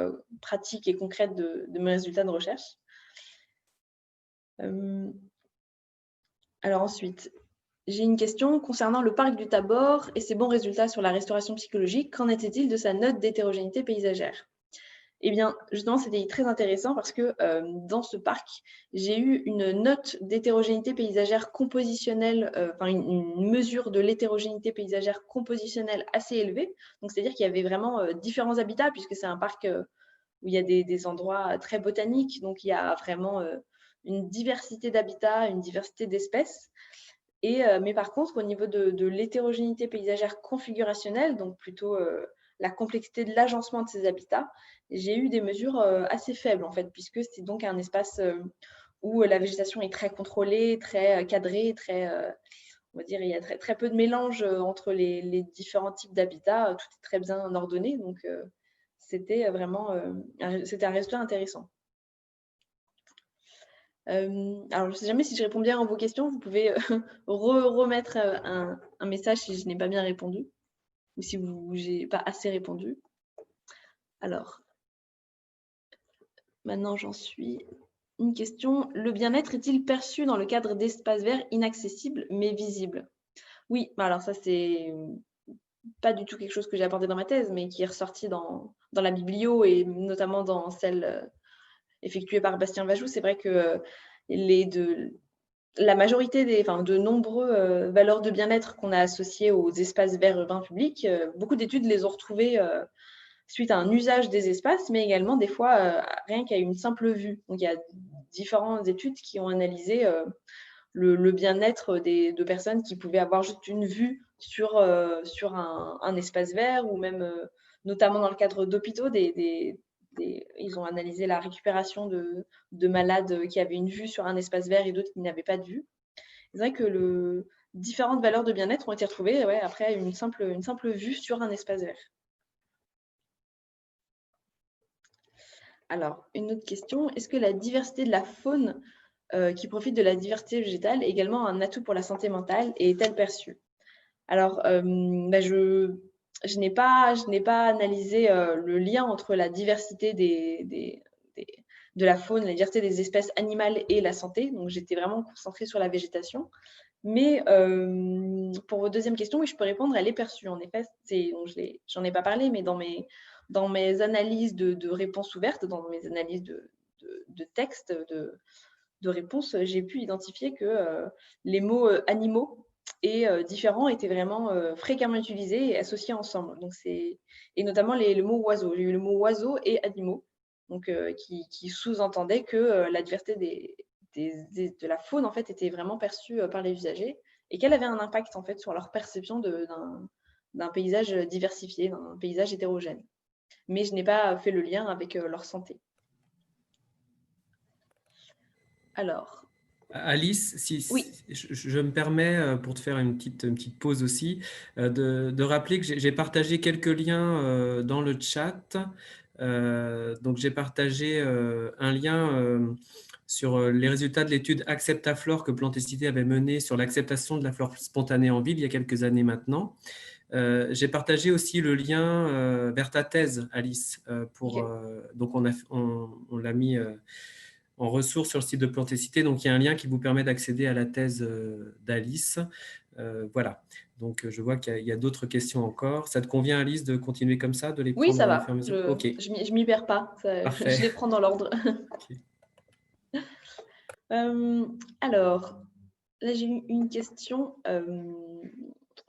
pratiques et concrètes de mes résultats de recherche. Alors ensuite, j'ai une question concernant le parc du Tabor et ses bons résultats sur la restauration psychologique. Qu'en était-il de sa note d'hétérogénéité paysagère? Eh bien, justement, c'était très intéressant parce que dans ce parc, j'ai eu une note d'hétérogénéité paysagère compositionnelle, enfin une mesure de l'hétérogénéité paysagère compositionnelle assez élevée. Donc, c'est-à-dire qu'il y avait vraiment différents habitats, puisque c'est un parc où il y a des endroits très botaniques. Donc, il y a vraiment une diversité d'habitats, une diversité d'espèces. Mais par contre, au niveau de l'hétérogénéité paysagère configurationnelle, donc plutôt la complexité de l'agencement de ces habitats, j'ai eu des mesures assez faibles en fait, puisque c'est donc un espace où la végétation est très contrôlée, très cadrée, on va dire, il y a très peu de mélange entre les différents types d'habitats, tout est très bien ordonné, donc c'était vraiment c'était un résultat intéressant. Alors, je ne sais jamais si je réponds bien à vos questions. Vous pouvez remettre un message si je n'ai pas bien répondu ou si je n'ai pas assez répondu. Alors, maintenant, j'en suis. Une question. Le bien-être est-il perçu dans le cadre d'espaces verts inaccessibles mais visibles? Oui, alors ça, c'est pas du tout quelque chose que j'ai apporté dans ma thèse, mais qui est ressorti dans la biblio et notamment dans celle effectuée par Bastien Vajou. C'est vrai que la majorité de nombreux valeurs de bien-être qu'on a associées aux espaces verts urbains publics, beaucoup d'études les ont retrouvées suite à un usage des espaces, mais également des fois rien qu'à une simple vue. Donc il y a différentes études qui ont analysé le bien-être de personnes qui pouvaient avoir juste une vue sur un espace vert, ou même notamment dans le cadre d'hôpitaux, ils ont analysé la récupération de malades qui avaient une vue sur un espace vert et d'autres qui n'avaient pas de vue. C'est vrai que différentes valeurs de bien-être ont été retrouvées après une simple vue sur un espace vert. Alors, une autre question, est-ce que la diversité de la faune qui profite de la diversité végétale est également un atout pour la santé mentale et est-elle perçue? Alors, je n'ai pas analysé le lien entre la diversité de la faune, la diversité des espèces animales et la santé. Donc, j'étais vraiment concentrée sur la végétation. Mais pour votre deuxième question, oui, je peux répondre, elle est perçue. En effet, j'en ai pas parlé, mais dans mes analyses de réponses ouvertes, dans mes analyses de textes, de réponses, j'ai pu identifier que les mots animaux et différents étaient vraiment fréquemment utilisés et associés ensemble. Donc et notamment le mot oiseau. J'ai eu le mot oiseau et animaux, donc qui sous-entendait que la diversité de la faune en fait était vraiment perçue par les usagers et qu'elle avait un impact en fait sur leur perception d'un paysage diversifié, d'un paysage hétérogène. Mais je n'ai pas fait le lien avec leur santé. Alors, Alice, oui. je me permets, pour te faire une petite pause aussi, de rappeler que j'ai partagé quelques liens dans le chat Donc, j'ai partagé un lien sur les résultats de l'étude Acceptaflore que Plantécité avait menée sur l'acceptation de la flore spontanée en ville il y a quelques années maintenant. J'ai partagé aussi le lien vers ta thèse, Alice. Donc, on l'a mis en ressources sur le site de Plantécité. Donc, il y a un lien qui vous permet d'accéder à la thèse d'Alice. Voilà. Donc, je vois qu'il y a d'autres questions encore. Ça te convient, Alice, de continuer comme ça, de les Oui, prendre ça au fur va. et à mesure? OK, Je m'y perds pas. parfait. Je les prends dans l'ordre. OK. Alors, là, j'ai eu une question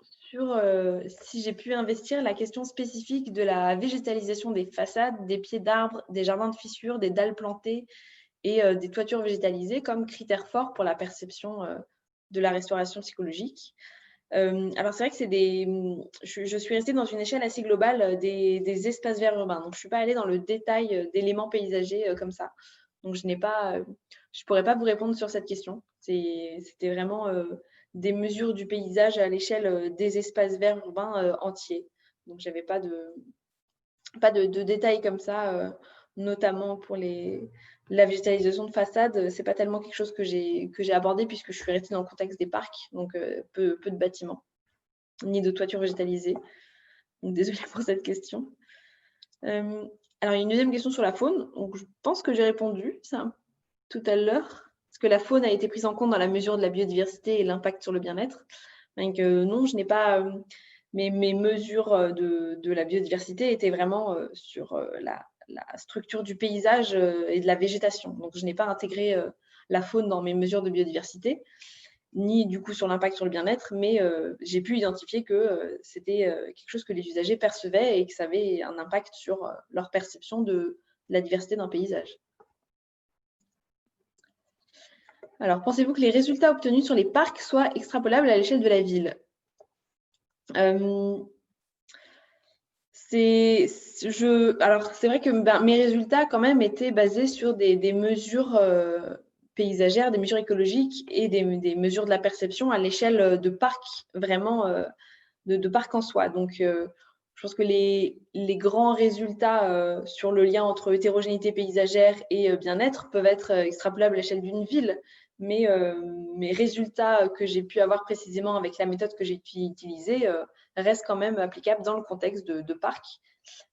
sur si j'ai pu investir la question spécifique de la végétalisation des façades, des pieds d'arbres, des jardins de fissures, des dalles plantées et des toitures végétalisées comme critère fort pour la perception de la restauration psychologique. Alors, c'est vrai que je suis restée dans une échelle assez globale des espaces verts urbains. Donc, je ne suis pas allée dans le détail d'éléments paysagers comme ça. Donc, je ne pourrais pas vous répondre sur cette question. C'était vraiment des mesures du paysage à l'échelle des espaces verts urbains entiers. Donc, je n'avais pas de détails comme ça, notamment pour la végétalisation de façade. C'est pas tellement quelque chose que j'ai abordé puisque je suis restée dans le contexte des parcs, donc peu de bâtiments, ni de toitures végétalisées. Donc, désolée pour cette question. Alors, il y a une deuxième question sur la faune. Donc, je pense que j'ai répondu ça tout à l'heure. Est-ce que la faune a été prise en compte dans la mesure de la biodiversité et l'impact sur le bien-être? Donc, non, je n'ai pas. Mes mesures de la biodiversité étaient vraiment sur la structure du paysage et de la végétation. Donc, je n'ai pas intégré la faune dans mes mesures de biodiversité, ni du coup sur l'impact sur le bien-être, mais j'ai pu identifier que c'était quelque chose que les usagers percevaient et que ça avait un impact sur leur perception de la diversité d'un paysage. Alors, pensez-vous que les résultats obtenus sur les parcs soient extrapolables à l'échelle de la ville? Alors, c'est vrai que mes résultats, quand même, étaient basés sur des mesures paysagères, des mesures écologiques et des mesures de la perception à l'échelle de parcs, vraiment, de parcs en soi. Donc, je pense que les grands résultats sur le lien entre hétérogénéité paysagère et bien-être peuvent être extrapolables à l'échelle d'une ville. Mais mes résultats que j'ai pu avoir précisément avec la méthode que j'ai pu utiliser restent quand même applicables dans le contexte de parc.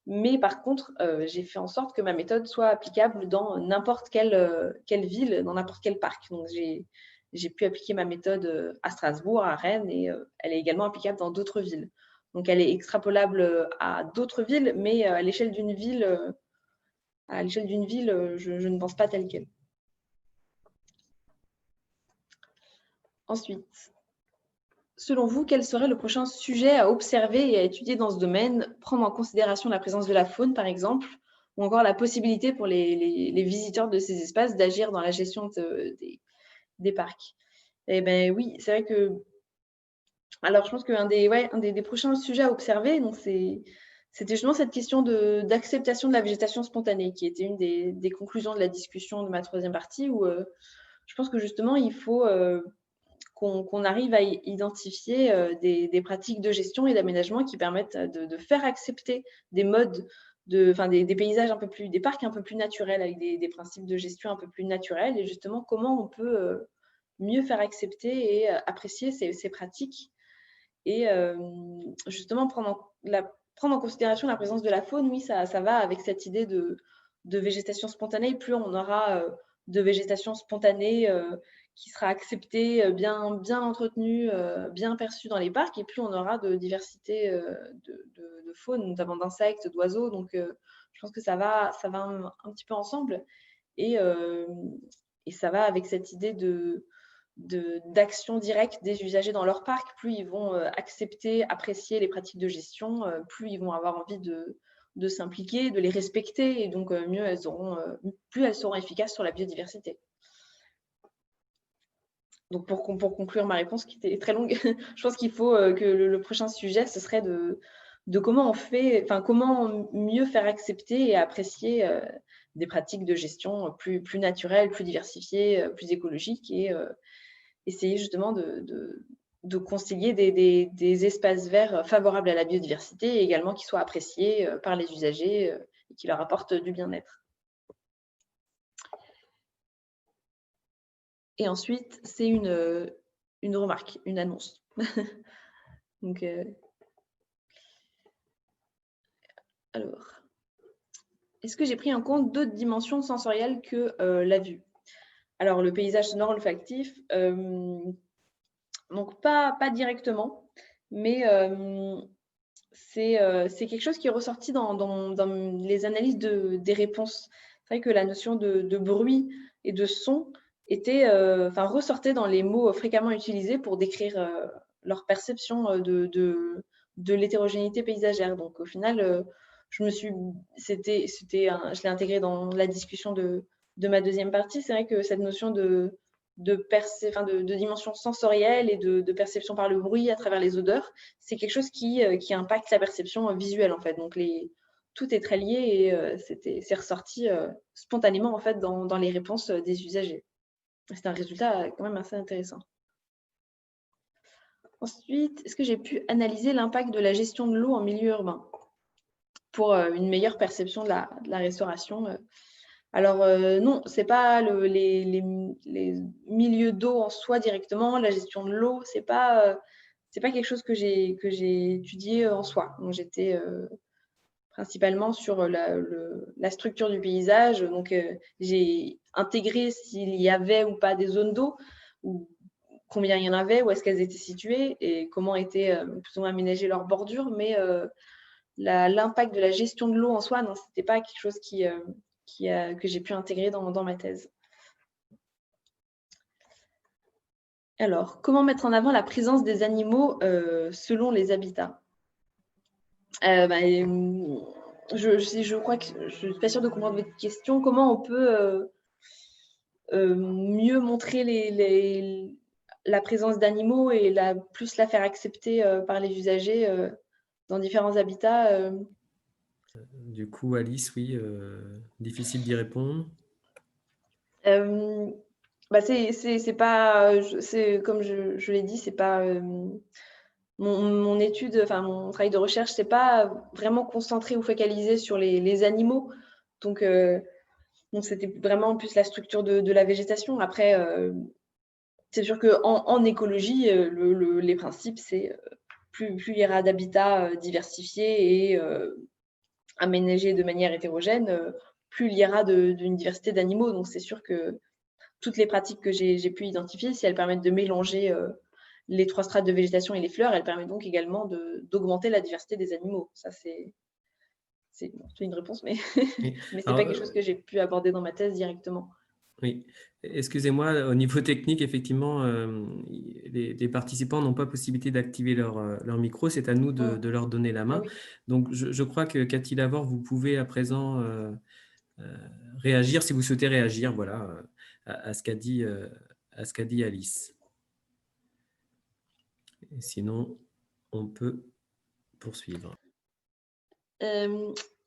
Mais par contre, j'ai fait en sorte que ma méthode soit applicable dans n'importe quelle ville, dans n'importe quel parc. Donc, j'ai pu appliquer ma méthode à Strasbourg, à Rennes, et elle est également applicable dans d'autres villes. Donc, elle est extrapolable à d'autres villes, mais à l'échelle d'une ville, je ne pense pas telle qu'elle. Ensuite, selon vous, quel serait le prochain sujet à observer et à étudier dans ce domaine? Prendre en considération la présence de la faune, par exemple, ou encore la possibilité pour les visiteurs de ces espaces d'agir dans la gestion des parcs. Eh bien oui, c'est vrai que... Alors, je pense qu'un des prochains sujets à observer, c'était justement cette question d'acceptation de la végétation spontanée, qui était une des conclusions de la discussion de ma troisième partie, où je pense que justement, il faut qu'on arrive à identifier des pratiques de gestion et d'aménagement qui permettent de faire accepter des modes, des paysages un peu plus, des parcs un peu plus naturels, avec des principes de gestion un peu plus naturels, et justement comment on peut mieux faire accepter et apprécier ces pratiques, et justement prendre en considération la présence de la faune. Oui, ça va avec cette idée de végétation spontanée. Plus on aura de végétation spontanée qui sera acceptée, bien entretenue, bien perçue dans les parcs, et plus on aura de diversité de faune, notamment d'insectes, d'oiseaux. Donc, je pense que ça va un petit peu ensemble, et ça va avec cette idée d'action directe des usagers dans leur parc. Plus ils vont accepter, apprécier les pratiques de gestion, plus ils vont avoir envie de s'impliquer, de les respecter, et donc plus elles seront efficaces sur la biodiversité. Donc, pour conclure ma réponse, qui était très longue, je pense qu'il faut que le prochain sujet, ce serait de comment comment mieux faire accepter et apprécier des pratiques de gestion plus naturelles, plus diversifiées, plus écologiques, et essayer justement de concilier des espaces verts favorables à la biodiversité, et également qui soient appréciés par les usagers et qui leur apporte du bien-être. Et ensuite, c'est une remarque, une annonce. Donc, alors, est-ce que j'ai pris en compte d'autres dimensions sensorielles que la vue? Alors, le paysage sonore olfactif, donc pas directement, mais c'est quelque chose qui est ressorti dans les analyses des réponses. C'est vrai que la notion de bruit et de son ressortait dans les mots fréquemment utilisés pour décrire leur perception de l'hétérogénéité paysagère. Donc au final, je l'ai intégré dans la discussion de ma deuxième partie. C'est vrai que cette notion de dimension sensorielle et de perception par le bruit à travers les odeurs, c'est quelque chose qui impacte la perception visuelle en fait. Donc tout est très lié et c'est ressorti spontanément en fait dans les réponses des usagers. C'est un résultat quand même assez intéressant. Ensuite, est-ce que j'ai pu analyser l'impact de la gestion de l'eau en milieu urbain pour une meilleure perception de la restauration? Alors non, c'est pas les milieux d'eau en soi directement, la gestion de l'eau, c'est pas quelque chose que j'ai étudié en soi. Donc j'étais principalement sur la structure du paysage. Donc j'ai intégré s'il y avait ou pas des zones d'eau, ou combien il y en avait, où est-ce qu'elles étaient situées et comment étaient plus ou moins aménagées leurs bordures, mais l'impact de la gestion de l'eau en soi, non, c'était pas quelque chose que j'ai pu intégrer dans ma thèse. Alors, comment mettre en avant la présence des animaux selon les habitats? Je crois que je ne suis pas sûre de comprendre votre question. Comment on peut mieux montrer la présence d'animaux et plus la faire accepter par les usagers dans différents habitats? Du coup, Alice, oui, difficile d'y répondre. C'est pas, comme je l'ai dit, c'est pas mon étude, enfin mon travail de recherche, c'est pas vraiment concentré ou focalisé sur les animaux. Donc c'était vraiment plus la structure de la végétation. Après, c'est sûr qu'en écologie, les principes, c'est plus il y aura d'habitats diversifiés et aménagés de manière hétérogène, plus il y aura d'une diversité d'animaux. Donc c'est sûr que toutes les pratiques que j'ai pu identifier, si elles permettent de mélanger les 3 strates de végétation et les fleurs, elles permettent donc également d'augmenter la diversité des animaux. Ça, c'est une réponse, mais Oui. mais c'est Alors, pas quelque chose que j'ai pu aborder dans ma thèse directement. oui, excusez-moi, au niveau technique, effectivement, les participants n'ont pas possibilité d'activer leur micro. C'est à nous de leur donner la Ah main. oui. Donc, je crois que Cathy Lavore, vous pouvez à présent réagir si vous souhaitez réagir, voilà, à ce qu'a dit Alice. Et sinon, on peut poursuivre.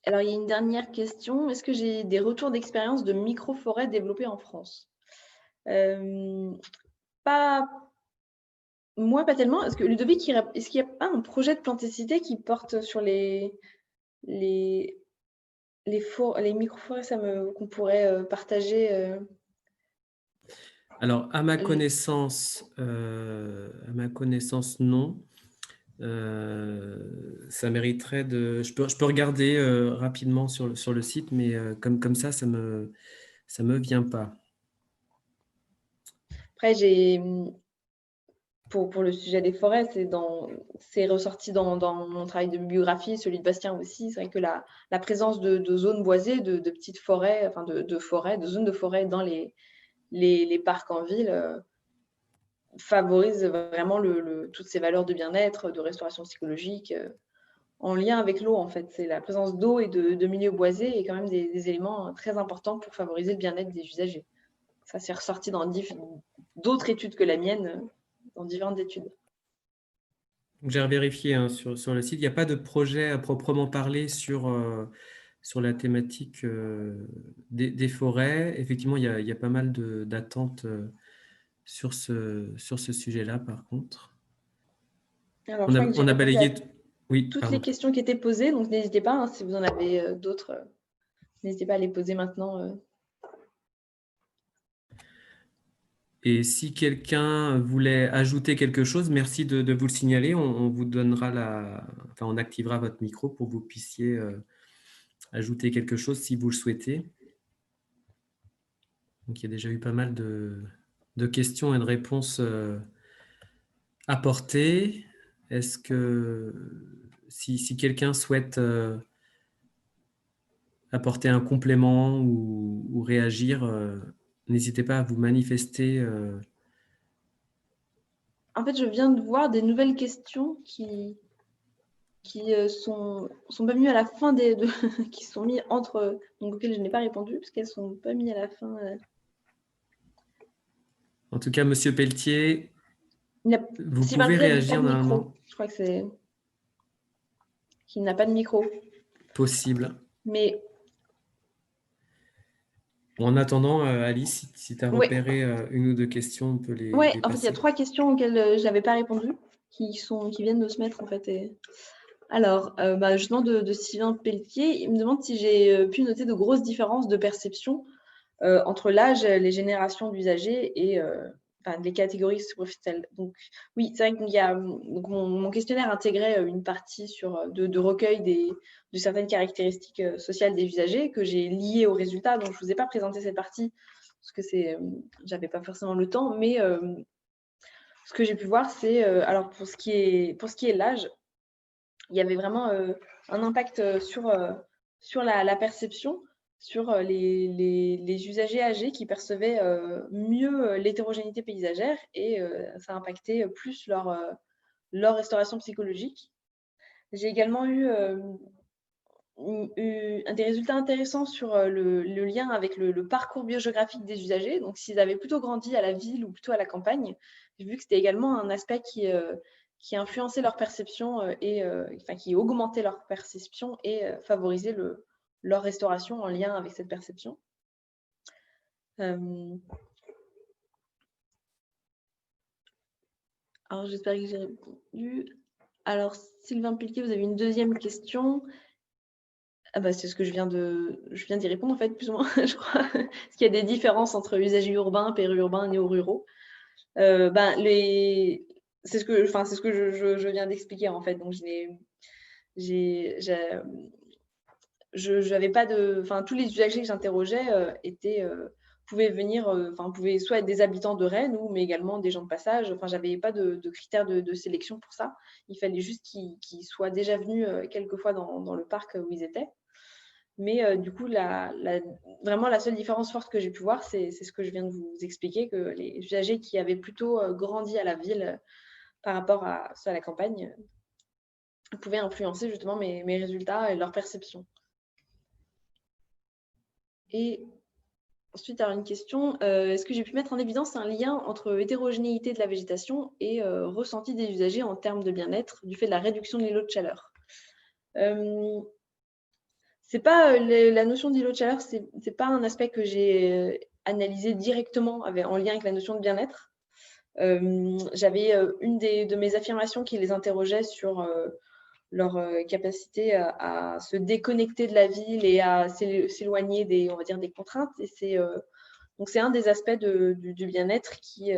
Alors, il y a une dernière question. Est-ce que j'ai des retours d'expérience de micro-forêts développées en France? Pas Moi, pas tellement. Est-ce que Ludovic, est-ce qu'il n'y a pas un projet de plantécité qui porte sur les micro-forêts qu'on pourrait partager? Alors, à ma connaissance, non. Ça mériterait de. Je peux regarder rapidement sur le site, mais comme ça me vient pas. Après, pour le sujet des forêts, c'est ressorti dans mon travail de biographie, celui de Bastien aussi. C'est vrai que la présence de zones boisées, de petites forêts, enfin de forêts, de zones de forêt dans les parcs en ville favorise vraiment toutes ces valeurs de bien-être, de restauration psychologique, en lien avec l'eau en fait. C'est la présence d'eau et de milieux boisés est quand même des éléments très importants pour favoriser le bien-être des usagers. Ça s'est ressorti dans d'autres études que la mienne, dans différentes études. J'ai revérifié hein, sur le site. Il n'y a pas de projet à proprement parler sur la thématique des forêts. Effectivement, il y a pas mal d'attentes sur ce sujet-là, par contre. Alors, je crois que j'ai On a répondu à balayé. Oui, toutes pardon. les questions qui étaient posées, donc n'hésitez pas si vous en avez d'autres. n'hésitez pas à les poser maintenant. Et si quelqu'un voulait ajouter quelque chose, merci de vous le signaler. On vous donnera enfin, on activera votre micro pour que vous puissiez ajouter quelque chose si vous le souhaitez. Donc, il y a déjà eu pas mal de questions et de réponses apportées. Est-ce que si quelqu'un souhaite apporter un complément ou réagir, n'hésitez pas à vous manifester. En fait, je viens de voir des nouvelles questions qui sont pas mises à la fin qui sont mises entre, donc auxquelles je n'ai pas répondu, parce qu'elles sont pas mises à la fin. En tout cas, Monsieur Pelletier, vous Sylvain pouvez Pelletier a dit pas réagir de micro. normalement. Je crois que c'est qu'il n'a pas de micro. Possible. Mais En attendant, Alice, si tu as ouais, repéré une ou deux questions, on peut ouais. les En fait, il y a passer. 3 questions auxquelles je n'avais pas répondu, qui viennent de se mettre en fait. Alors, justement de Sylvain Pelletier, il me demande si j'ai pu noter de grosses différences de perception entre l'âge, les générations d'usagers et les catégories professionnelles. Donc oui, c'est vrai qu'il y a donc mon questionnaire intégrait une partie de recueil de certaines caractéristiques sociales des usagers que j'ai liées aux résultats. Donc je ne vous ai pas présenté cette partie parce que j'avais pas forcément le temps, mais ce que j'ai pu voir, c'est alors pour ce qui est l'âge, il y avait vraiment un impact sur la perception, sur les usagers âgés qui percevaient mieux l'hétérogénéité paysagère et ça impactait plus leur restauration psychologique. J'ai également eu des résultats intéressants sur le lien avec le parcours biogéographique des usagers. Donc, s'ils avaient plutôt grandi à la ville ou plutôt à la campagne, j'ai vu que c'était également un aspect qui influençait leur perception qui augmentait leur perception et favorisait leur restauration en lien avec cette perception. Alors, j'espère que j'ai répondu. Alors, Sylvain Pelletier, vous avez une deuxième question. Ah bah, c'est ce que je viens d'y répondre en fait, plus ou moins, je crois. Parce qu'il y a des différences entre usagers urbains, périurbains, néo-ruraux. C'est ce que je viens d'expliquer en fait. Donc j'avais pas tous les usagers que j'interrogeais pouvaient soit être des habitants de Rennes mais également des gens de passage. Enfin, j'avais pas de critères de sélection pour ça. Il fallait juste qu'ils soient déjà venus quelques fois dans le parc où ils étaient. Mais du coup, vraiment la seule différence forte que j'ai pu voir, c'est ce que je viens de vous expliquer, que les usagers qui avaient plutôt grandi à la ville par rapport à la campagne pouvaient influencer justement mes résultats et leur perception. Et ensuite, alors une question, est-ce que j'ai pu mettre en évidence un lien entre hétérogénéité de la végétation et ressenti des usagers en termes de bien-être du fait de la réduction de l'îlot de chaleur? C'est pas la notion d'îlot de chaleur, c'est pas un aspect que j'ai analysé directement en lien avec la notion de bien-être. J'avais une de mes affirmations qui les interrogeait sur leur capacité à se déconnecter de la ville et à s'éloigner on va dire, des contraintes. Et donc c'est un des aspects du bien-être qui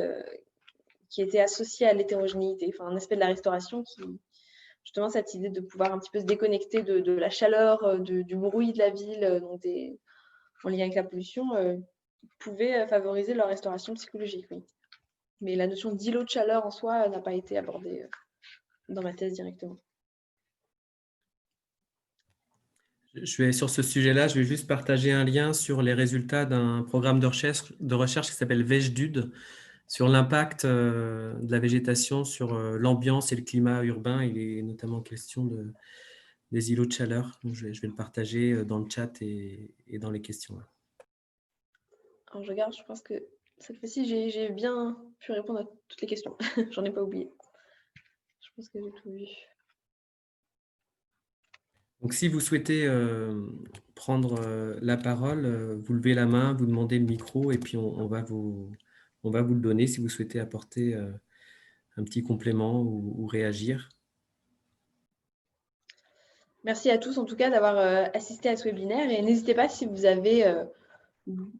était associé à l'hétérogénéité, enfin un aspect de la restauration qui, justement, cette idée de pouvoir un petit peu se déconnecter de la chaleur, du bruit de la ville, en lien avec la pollution, pouvait favoriser leur restauration psychologique, oui. Mais la notion d'îlot de chaleur en soi n'a pas été abordée dans ma thèse directement. Sur ce sujet-là, je vais juste partager un lien sur les résultats d'un programme de recherche qui s'appelle VEGDUD, sur l'impact de la végétation sur l'ambiance et le climat urbain. Il est notamment question des îlots de chaleur. Donc, je vais le partager dans le chat et dans les questions. Alors je regarde, je pense que cette fois-ci, j'ai bien pu répondre à toutes les questions. J'en ai pas oublié. Je pense que j'ai tout vu. Donc, si vous souhaitez prendre la parole, vous levez la main, vous demandez le micro et puis on va vous le donner si vous souhaitez apporter un petit complément ou réagir. Merci à tous en tout cas d'avoir assisté à ce webinaire et n'hésitez pas si vous avez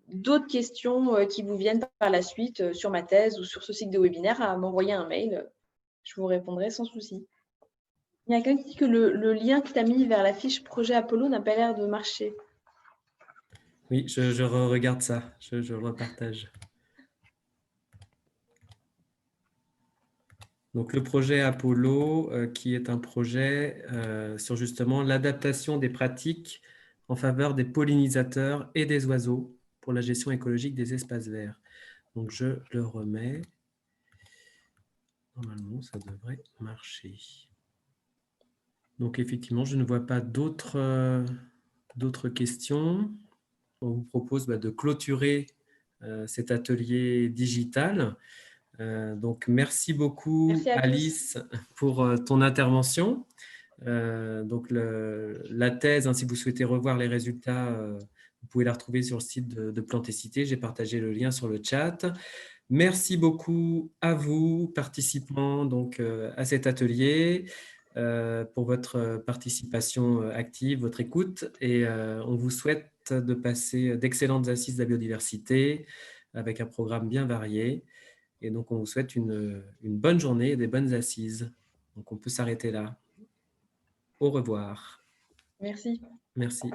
d'autres questions qui vous viennent par la suite sur ma thèse ou sur ce cycle de webinaire à m'envoyer un mail. Je vous répondrai sans souci. Il y a quelqu'un qui dit que le lien que tu as mis vers la fiche projet Apollo n'a pas l'air de marcher. Oui, je regarde ça, je le repartage. Donc, le projet Apollo, qui est un projet sur justement l'adaptation des pratiques en faveur des pollinisateurs et des oiseaux pour la gestion écologique des espaces verts. Donc, je le remets. Normalement, ça devrait marcher. Donc, effectivement, je ne vois pas d'autres questions. On vous propose de clôturer cet atelier digital. Donc, merci beaucoup, Merci à tous. Alice, pour ton intervention. Donc, la thèse, si vous souhaitez revoir les résultats, vous pouvez la retrouver sur le site de Plantécité. J'ai partagé le lien sur le chat. Merci beaucoup à vous, participants donc, à cet atelier, pour votre participation active, votre écoute. Et on vous souhaite de passer d'excellentes assises de la biodiversité avec un programme bien varié. Et donc, on vous souhaite une bonne journée et des bonnes assises. Donc, on peut s'arrêter là. Au revoir. Merci. Merci.